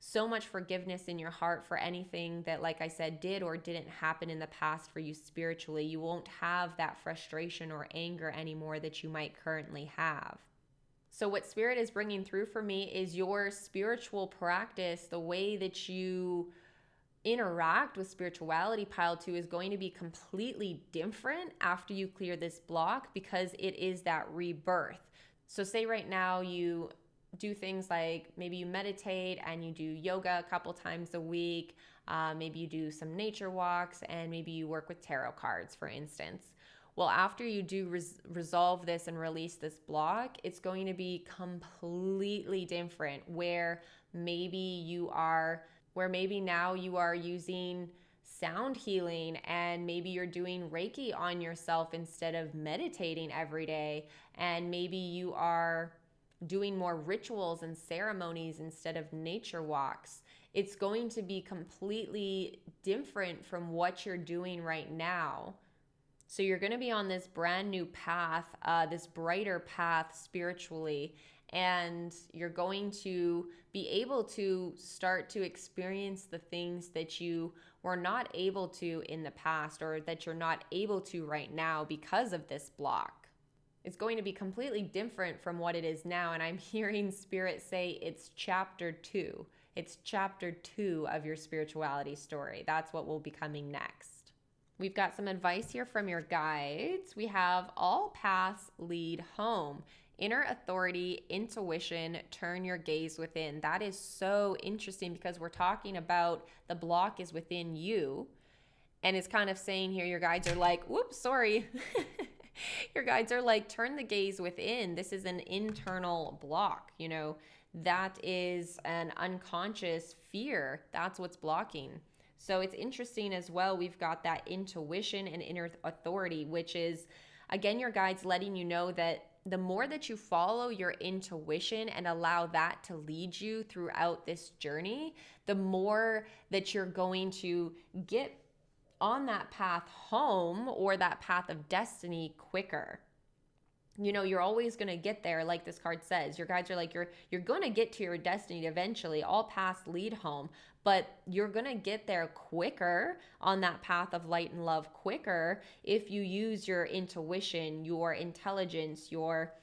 so much forgiveness in your heart for anything that, like I said, did or didn't happen in the past for you spiritually. You won't have that frustration or anger anymore that you might currently have. So what Spirit is bringing through for me is your spiritual practice, the way that you interact with spirituality, pile 2, is going to be completely different after you clear this block, because it is that rebirth. So say right now you do things like maybe you meditate and you do yoga a couple times a week. Maybe you do some nature walks, and maybe you work with tarot cards, for instance. Well, after you do resolve this and release this block, it's going to be completely different, where maybe now you are using sound healing, and maybe you're doing Reiki on yourself instead of meditating every day, and maybe you are doing more rituals and ceremonies instead of nature walks. It's going to be completely different from what you're doing right now. So you're going to be on this brand new path, this brighter path spiritually, and you're going to be able to start to experience the things that you were not able to in the past, or that you're not able to right now because of this block. It's going to be completely different from what it is now. And I'm hearing Spirit say it's chapter 2. It's chapter 2 of your spirituality story. That's what will be coming next. We've got some advice here from your guides. We have all paths lead home. Inner authority, intuition, turn your gaze within. That is so interesting, because we're talking about the block is within you. And it's kind of saying here, your guides are like, whoops, sorry. Your guides are like, turn the gaze within. This is an internal block. That is an unconscious fear. That's what's blocking. So it's interesting as well. We've got that intuition and inner authority, which is, again, your guides letting you know that the more that you follow your intuition and allow that to lead you throughout this journey, the more that you're going to get on that path home, or that path of destiny, quicker. You're always going to get there. Like this card says, your guides are like, you're going to get to your destiny eventually. All paths lead home, but you're going to get there quicker on that path of light and love quicker if you use your intuition, your intelligence, your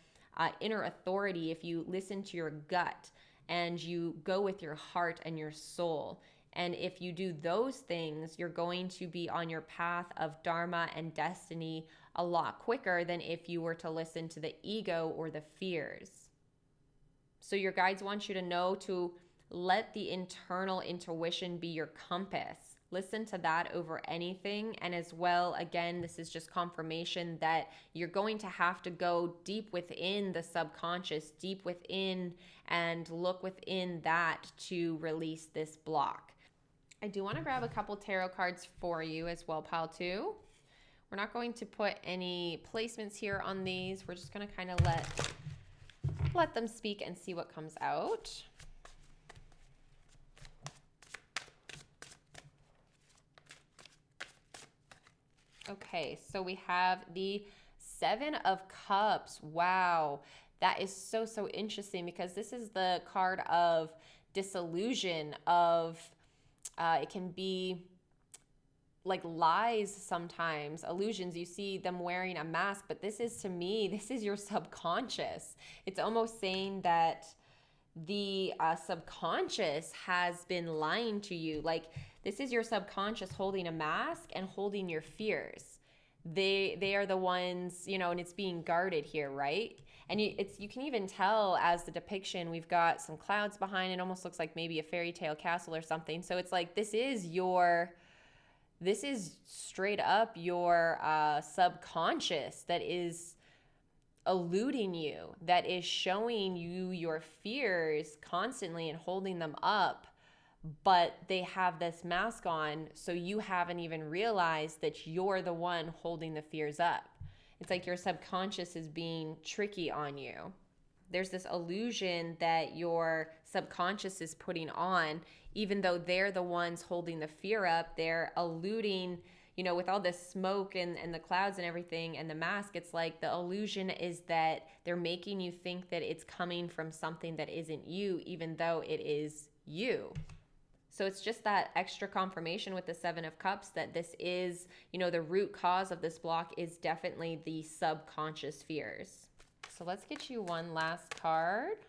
inner authority, if you listen to your gut and you go with your heart and your soul. And if you do those things, you're going to be on your path of dharma and destiny a lot quicker than if you were to listen to the ego or the fears. So your guides want you to know to let the internal intuition be your compass. Listen to that over anything. And as well, again, this is just confirmation that you're going to have to go deep within the subconscious, deep within, and look within that to release this block. I do want to grab a couple tarot cards for you as well, pile 2. We're not going to put any placements here on these. We're just going to kind of let them speak and see what comes out. Okay, so we have the 7 of Cups. Wow, that is so, so interesting, because this is the card of disillusion, of It can be like lies sometimes, illusions. You see them wearing a mask, but this is, to me, this is your subconscious. It's almost saying that the subconscious has been lying to you. Like, this is your subconscious holding a mask and holding your fears. They are the ones, you know, and it's being guarded here, right? And you can even tell as the depiction, we've got some clouds behind it. Almost looks like maybe a fairy tale castle or something. So it's like, this is straight up your subconscious that is eluding you, that is showing you your fears constantly and holding them up, but they have this mask on, so you haven't even realized that you're the one holding the fears up. It's like your subconscious is being tricky on you. There's this illusion that your subconscious is putting on, even though they're the ones holding the fear up. They're eluding, you know, with all this smoke and the clouds and everything and the mask. It's like the illusion is that they're making you think that it's coming from something that isn't you, even though it is you. So it's just that extra confirmation with the Seven of Cups that this is, you know, the root cause of this block is definitely the subconscious fears. So let's get you one last card.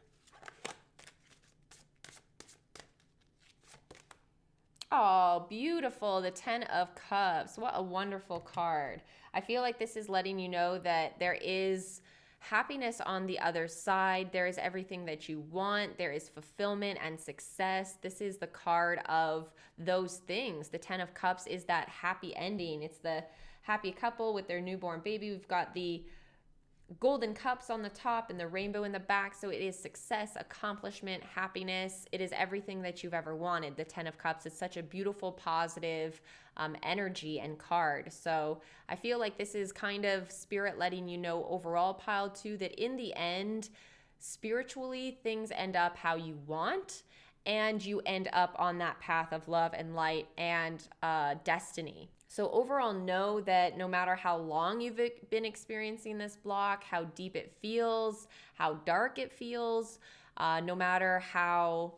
Oh, beautiful. The Ten of Cups. What a wonderful card. I feel like this is letting you know that there is happiness on the other side. There is everything that you want. There is fulfillment and success. This is the card of those things. The Ten of Cups is that happy ending. It's the happy couple with their newborn baby. We've got the golden cups on the top and the rainbow in the back. So it is success, accomplishment, happiness. It is everything that you've ever wanted. The Ten of Cups is such a beautiful, positive energy and card. So I feel like this is kind of spirit letting you know overall, pile 2, that in the end, spiritually, things end up how you want, and you end up on that path of love and light and destiny. So overall, know that no matter how long you've been experiencing this block, how deep it feels, how dark it feels, no matter how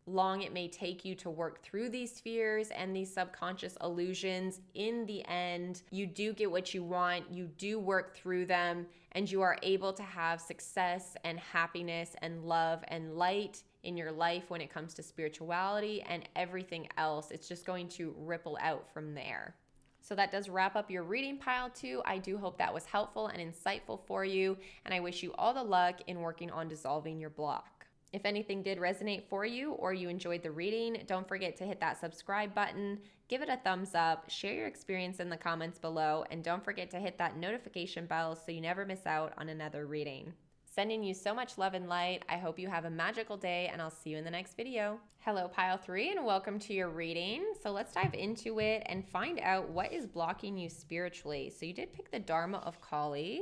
long it may take you to work through these fears and these subconscious illusions, in the end, you do get what you want, you do work through them, and you are able to have success and happiness and love and light in your life when it comes to spirituality and everything else. It's just going to ripple out from there. So that does wrap up your reading, pile 2. I do hope that was helpful and insightful for you, and I wish you all the luck in working on dissolving your block. If anything did resonate for you or you enjoyed the reading, don't forget to hit that subscribe button, give it a thumbs up, share your experience in the comments below, and don't forget to hit that notification bell so you never miss out on another reading. Sending you so much love and light. I hope you have a magical day, and I'll see you in the next video. Hello, pile 3, and welcome to your reading. So let's dive into it and find out what is blocking you spiritually. So you did pick the 𝙬𝐻𝑍𝐼𝑐.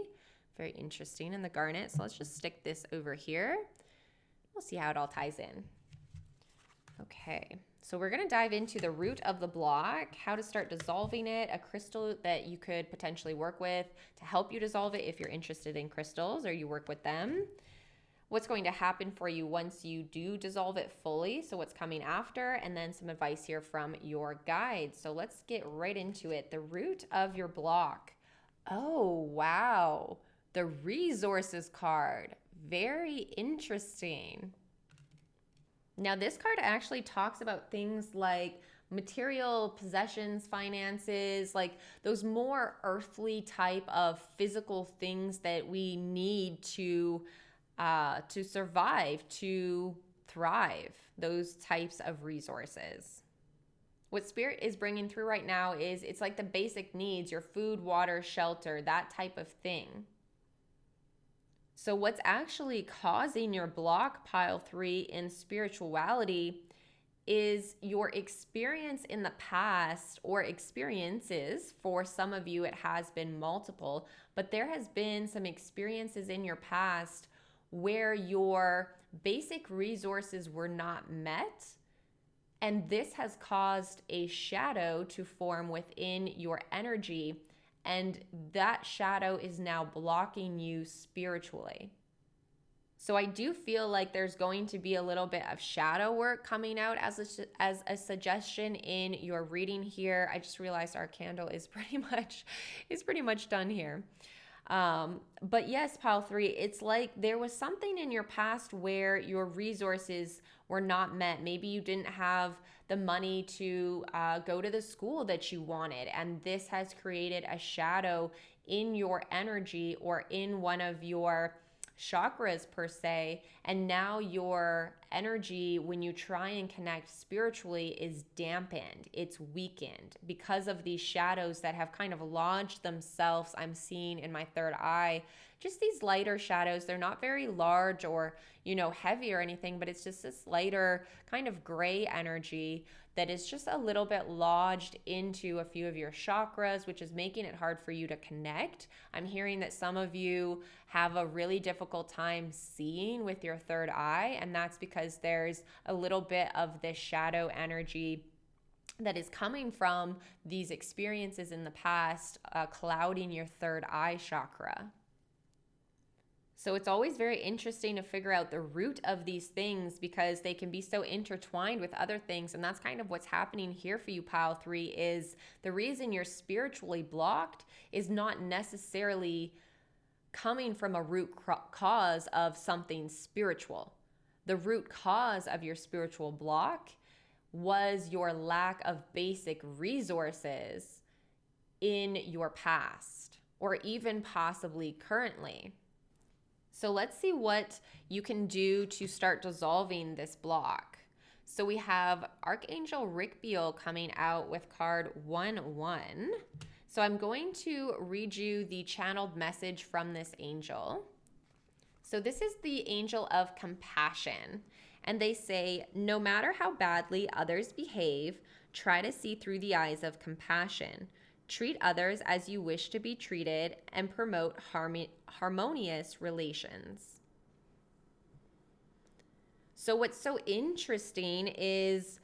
Very interesting, in the Garnet. So let's just stick this over here. We'll see how it all ties in. Okay, so we're gonna dive into the root of the block, how to start dissolving it, a crystal that you could potentially work with to help you dissolve it if you're interested in crystals or you work with them. What's going to happen for you once you do dissolve it fully, so what's coming after, and then some advice here from your guide. So let's get right into it. The root of your block. Oh, wow. The resources card. Very interesting. Now, this card actually talks about things like material possessions, finances, like those more earthly type of physical things that we need to survive, to thrive, those types of resources. What Spirit is bringing through right now is it's like the basic needs, your food, water, shelter, that type of thing. So what's actually causing your block, pile 3, in spirituality is your experience in the past, or experiences. For some of you, it has been multiple, but there has been some experiences in your past where your basic resources were not met. And this has caused a shadow to form within your energy. And that shadow is now blocking you spiritually. So I do feel like there's going to be a little bit of shadow work coming out as a suggestion in your reading here. I just realized our candle is pretty much done here. But yes, pile 3, it's like there was something in your past where your resources were not met. Maybe you didn't have the money to go to the school that you wanted, and this has created a shadow in your energy or in one of your chakras per se, and now your energy when you try and connect spiritually is dampened, it's weakened because of these shadows that have kind of lodged themselves. I'm seeing in my third eye just these lighter shadows. They're not very large or heavy or anything, but it's just this lighter kind of gray energy that is just a little bit lodged into a few of your chakras, which is making it hard for you to connect. I'm hearing that some of you have a really difficult time seeing with your third eye, and that's because there's a little bit of this shadow energy that is coming from these experiences in the past, clouding your third eye chakra. So it's always very interesting to figure out the root of these things because they can be so intertwined with other things. And that's kind of what's happening here for you, pile 3, is the reason you're spiritually blocked is not necessarily coming from a root cause of something spiritual. The root cause of your spiritual block was your lack of basic resources in your past or even possibly currently. So let's see what you can do to start dissolving this block. So we have Archangel 𝙍𝙀𝘼𝘿 coming out with card 1-1. So I'm going to read you the channeled message from this angel. So this is the angel of compassion. And they say, no matter how badly others behave, try to see through the eyes of compassion. Treat others as you wish to be treated and promote harmonious relations. So what's so interesting is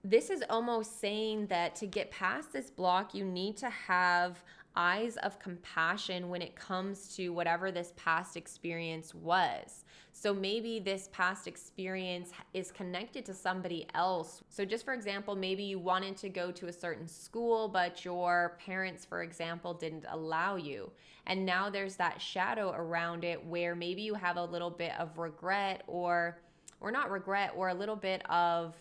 this is almost saying that to get past this block, you need to have eyes of compassion when it comes to whatever this past experience was. So maybe this past experience is connected to somebody else. So just for example, maybe you wanted to go to a certain school, but your parents, for example, didn't allow you. And now there's that shadow around it where maybe you have a little bit of regret or not regret, or a little bit of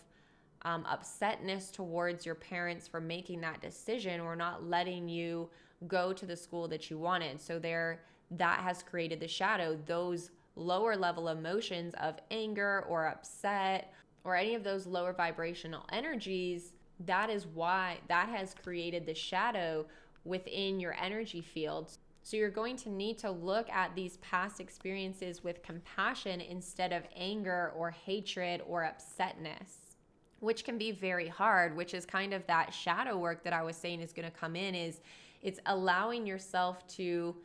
upsetness towards your parents for making that decision or not letting you go to the school that you wanted. So that has created the shadow, those lower level emotions of anger or upset or any of those lower vibrational energies. That is why that has created the shadow within your energy field. So you're going to need to look at these past experiences with compassion instead of anger or hatred or upsetness, which can be very hard, which is kind of that shadow work that I was saying is going to come in. Is it's allowing yourself to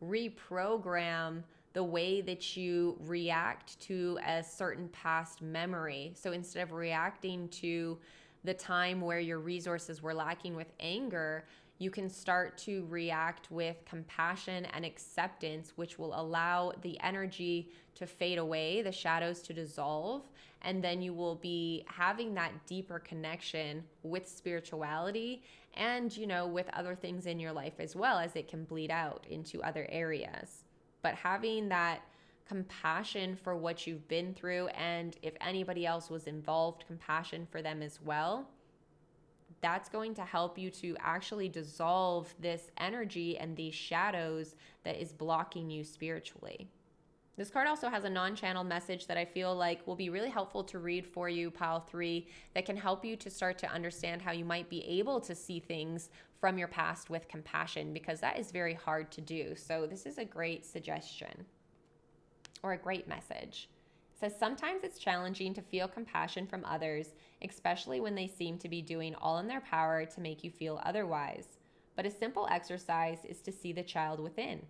reprogram the way that you react to a certain past memory. So instead of reacting to the time where your resources were lacking with anger, you can start to react with compassion and acceptance, which will allow the energy to fade away, the shadows to dissolve, and then you will be having that deeper connection with spirituality and, with other things in your life as well, as it can bleed out into other areas. But having that compassion for what you've been through, and if anybody else was involved, compassion for them as well, that's going to help you to actually dissolve this energy and these shadows that is blocking you spiritually. This card also has a non-channeled message that I feel like will be really helpful to read for you, pile 3, that can help you to start to understand how you might be able to see things from your past with compassion, because that is very hard to do. So this is a great suggestion or a great message. It says, sometimes it's challenging to feel compassion from others, especially when they seem to be doing all in their power to make you feel otherwise. But a simple exercise is to see the child within.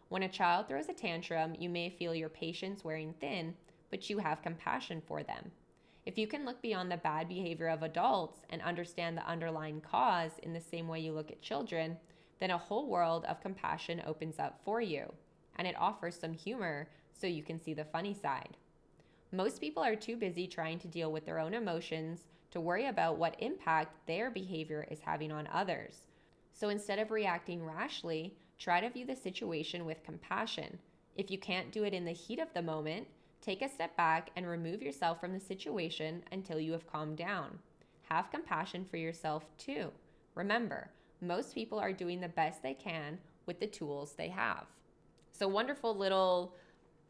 When a child throws a tantrum, you may feel your patience wearing thin, but you have compassion for them. If you can look beyond the bad behavior of adults and understand the underlying cause in the same way you look at children, then a whole world of compassion opens up for you. and it offers some humor so you can see the funny side. Most people are too busy trying to deal with their own emotions to worry about what impact their behavior is having on others. So instead of reacting rashly, try to view the situation with compassion. If you can't do it in the heat of the moment, take a step back and remove yourself from the situation until you have calmed down. Have compassion for yourself too. Remember, most people are doing the best they can with the tools they have. So wonderful little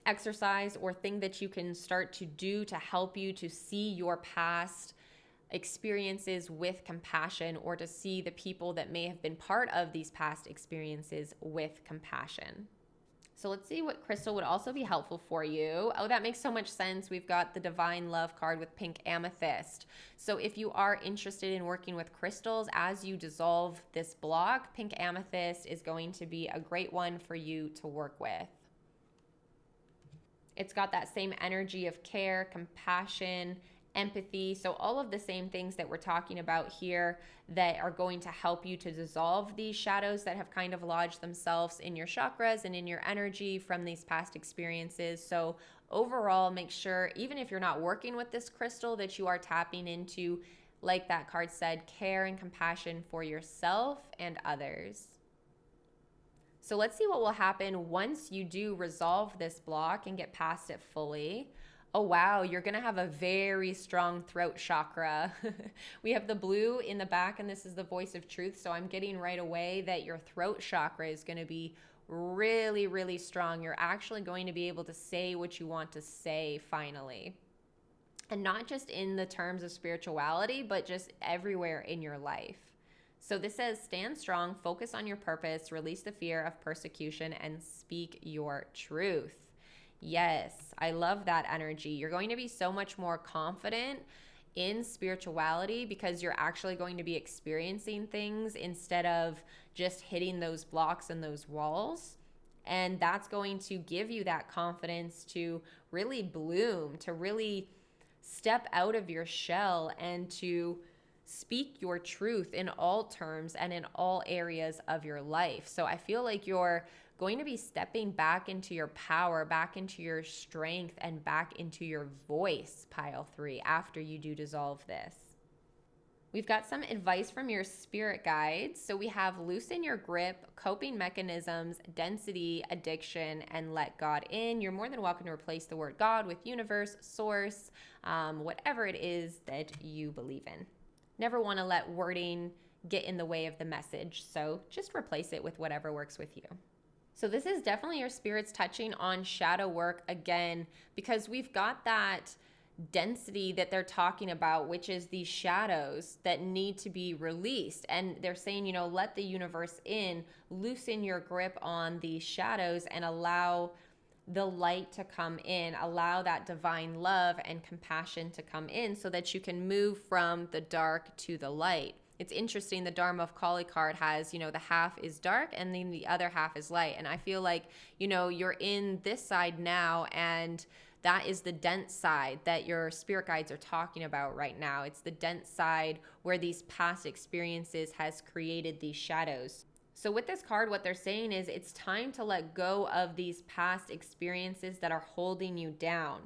exercise or thing that you can start to do to help you to see your past experiences with compassion, or to see the people that may have been part of these past experiences with compassion. So let's see what crystal would also be helpful for you. Oh, that makes so much sense. We've got the Divine Love card with pink amethyst. So if you are interested in working with crystals as you dissolve this block, pink amethyst is going to be a great one for you to work with. It's got that same energy of care, compassion, empathy. So all of the same things that we're talking about here that are going to help you to dissolve these shadows that have kind of lodged themselves in your chakras and in your energy from these past experiences. So overall, make sure, even if you're not working with this crystal, that you are tapping into, like that card said, care and compassion for yourself and others. So let's see what will happen once you do resolve this block and get past it fully. Oh wow, you're gonna have a very strong throat chakra. We have the blue in the back, and this is the voice of truth. So I'm getting right away that your throat chakra is gonna be really, really strong. You're actually going to be able to say what you want to say finally. And not just in the terms of spirituality, but just everywhere in your life. So this says, stand strong, focus on your purpose, release the fear of persecution, and speak your truth. Yes, I love that energy. You're going to be so much more confident in spirituality because you're actually going to be experiencing things instead of just hitting those blocks and those walls. And that's going to give you that confidence to really bloom, to really step out of your shell and to speak your truth in all terms and in all areas of your life. So I feel like you're going to be stepping back into your power, back into your strength, and back into your voice, pile 3, after you do dissolve this. We've got some advice from your spirit guides. So we have loosen your grip, coping mechanisms, density, addiction, and let God in. You're more than welcome to replace the word God with universe, source, whatever it is that you believe in. Never want to let wording get in the way of the message, so just replace it with whatever works with you. So this is definitely your spirits touching on shadow work again, because we've got that density that they're talking about, which is these shadows that need to be released. And they're saying, you know, let the universe in, loosen your grip on these shadows and allow the light to come in, allow that divine love and compassion to come in so that you can move from the dark to the light. It's interesting, the 𝓼𝓲𝓿𝓪 card has, you know, the half is dark and then the other half is light. And I feel like, you know, you're in this side now, and that is the dense side that your spirit guides are talking about right now. It's the dense side where these past experiences has created these shadows. So with this card, what they're saying is it's time to let go of these past experiences that are holding you down.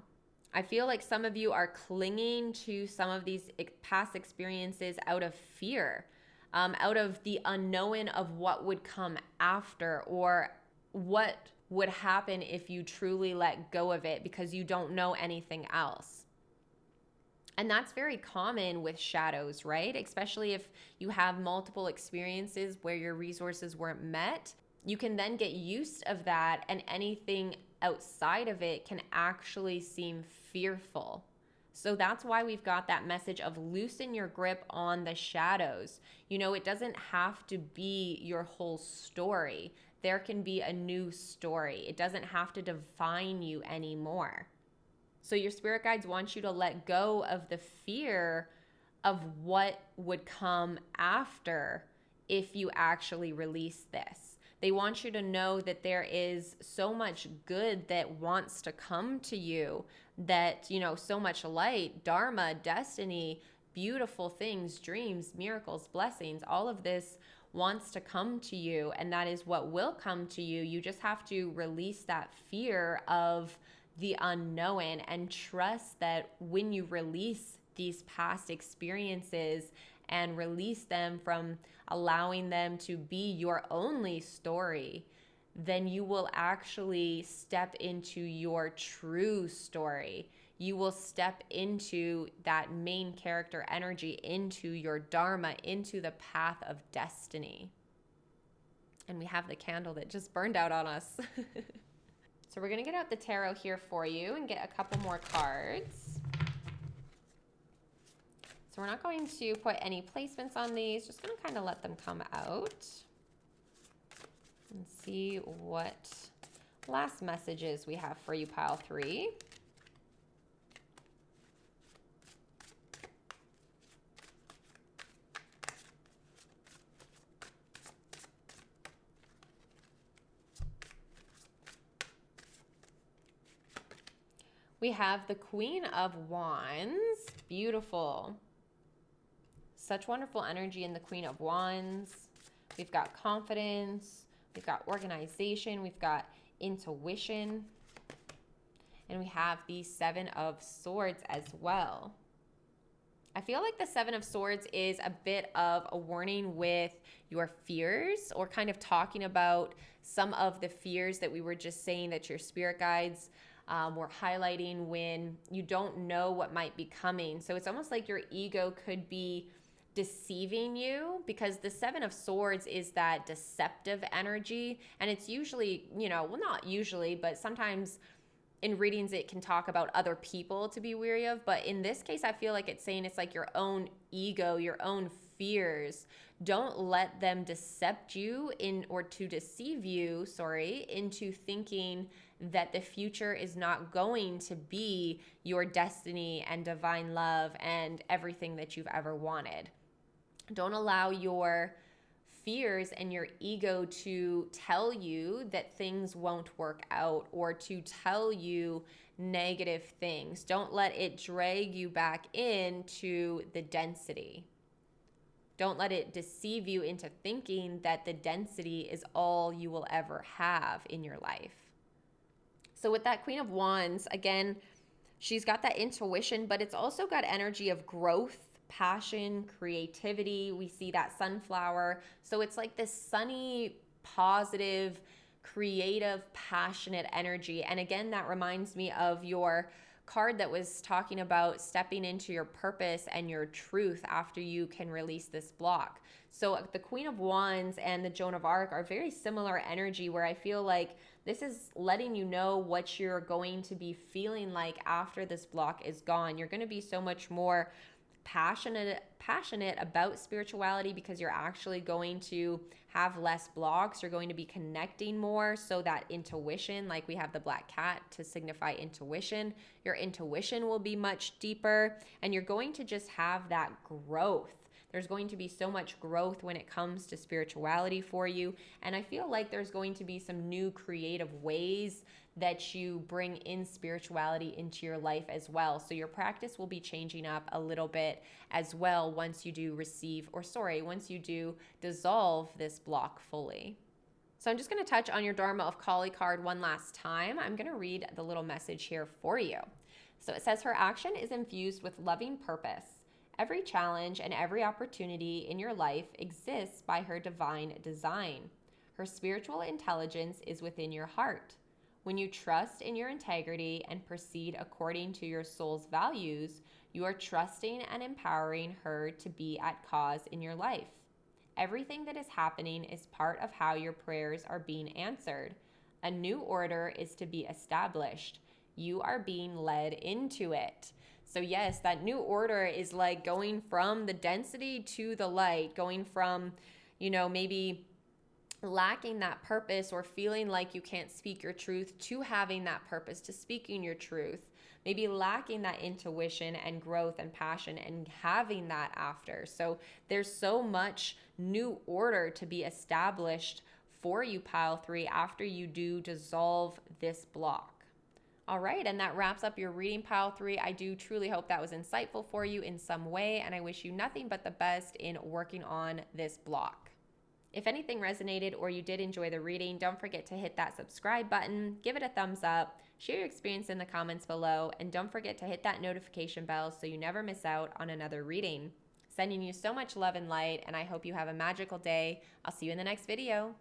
I feel like some of you are clinging to some of these past experiences out of fear, out of the unknown of what would come after, or what would happen if you truly let go of it because you don't know anything else. And that's very common with shadows, right? Especially if you have multiple experiences where your resources weren't met. You can then get used of that, and anything outside of it can actually seem fearful. So that's why we've got that message of loosen your grip on the shadows. You know, it doesn't have to be your whole story. There can be a new story. It doesn't have to define you anymore. So your spirit guides want you to let go of the fear of what would come after if you actually release this. They want you to know that there is so much good that wants to come to you, that, you know, so much light, dharma, destiny, beautiful things, dreams, miracles, blessings, all of this wants to come to you, and that is what will come to you. You just have to release that fear of the unknown and trust that when you release these past experiences and release them from allowing them to be your only story, then you will actually step into your true story. You will step into that main character energy, into your dharma, into the path of destiny. And we have the candle that just burned out on us. So we're going to get out the tarot here for you and get a couple more cards. So we're not going to put any placements on these, just going to kind of let them come out and see what last messages we have for you, pile 3. We have the Queen of Wands. Beautiful. Such wonderful energy in the Queen of Wands. We've got confidence. We've got organization. We've got intuition. And we have the Seven of Swords as well. I feel like the Seven of Swords is a bit of a warning with your fears, or kind of talking about some of the fears that we were just saying that your spirit guides were highlighting when you don't know what might be coming. So it's almost like your ego could be deceiving you, because the Seven of Swords is that deceptive energy. And it's usually, well, not usually, but sometimes in readings it can talk about other people to be wary of. But in this case, I feel like it's saying it's like your own ego, your own fears. Don't let them decept you deceive you, into thinking that the future is not going to be your destiny and divine love and everything that you've ever wanted. Don't allow your fears and your ego to tell you that things won't work out, or to tell you negative things. Don't let it drag you back into the density. Don't let it deceive you into thinking that the density is all you will ever have in your life. So with that Queen of Wands, again, she's got that intuition, but it's also got energy of growth, passion, creativity. We see that sunflower. So it's like this sunny, positive, creative, passionate energy. And again, that reminds me of your card that was talking about stepping into your purpose and your truth after you can release this block. So the Queen of Wands and the Joan of Arc are very similar energy, where I feel like this is letting you know what you're going to be feeling like after this block is gone. You're going to be so much more passionate about spirituality, because you're actually going to have less blocks. You're going to be connecting more. So that intuition, like we have the black cat to signify intuition, your intuition will be much deeper, and you're going to just have that growth. There's going to be so much growth when it comes to spirituality for you. And I feel like there's going to be some new creative ways that you bring in spirituality into your life as well. So your practice will be changing up a little bit as well once you do once you do dissolve this block fully. So I'm just going to touch on your Dharma of Kali card one last time. I'm going to read the little message here for you. So it says, her action is infused with loving purpose. Every challenge and every opportunity in your life exists by her divine design. Her spiritual intelligence is within your heart. When you trust in your integrity and proceed according to your soul's values, you are trusting and empowering her to be at cause in your life. Everything that is happening is part of how your prayers are being answered. A new order is to be established. You are being led into it. So yes, that new order is like going from the density to the light, going from, maybe lacking that purpose or feeling like you can't speak your truth, to having that purpose, to speaking your truth, maybe lacking that intuition and growth and passion and having that after. So there's so much new order to be established for you, pile 3, after you do dissolve this block. All right, and that wraps up your reading, pile 3. I do truly hope that was insightful for you in some way, and I wish you nothing but the best in working on this block. If anything resonated or you did enjoy the reading, don't forget to hit that subscribe button, give it a thumbs up, share your experience in the comments below, and don't forget to hit that notification bell so you never miss out on another reading. Sending you so much love and light, and I hope you have a magical day. I'll see you in the next video.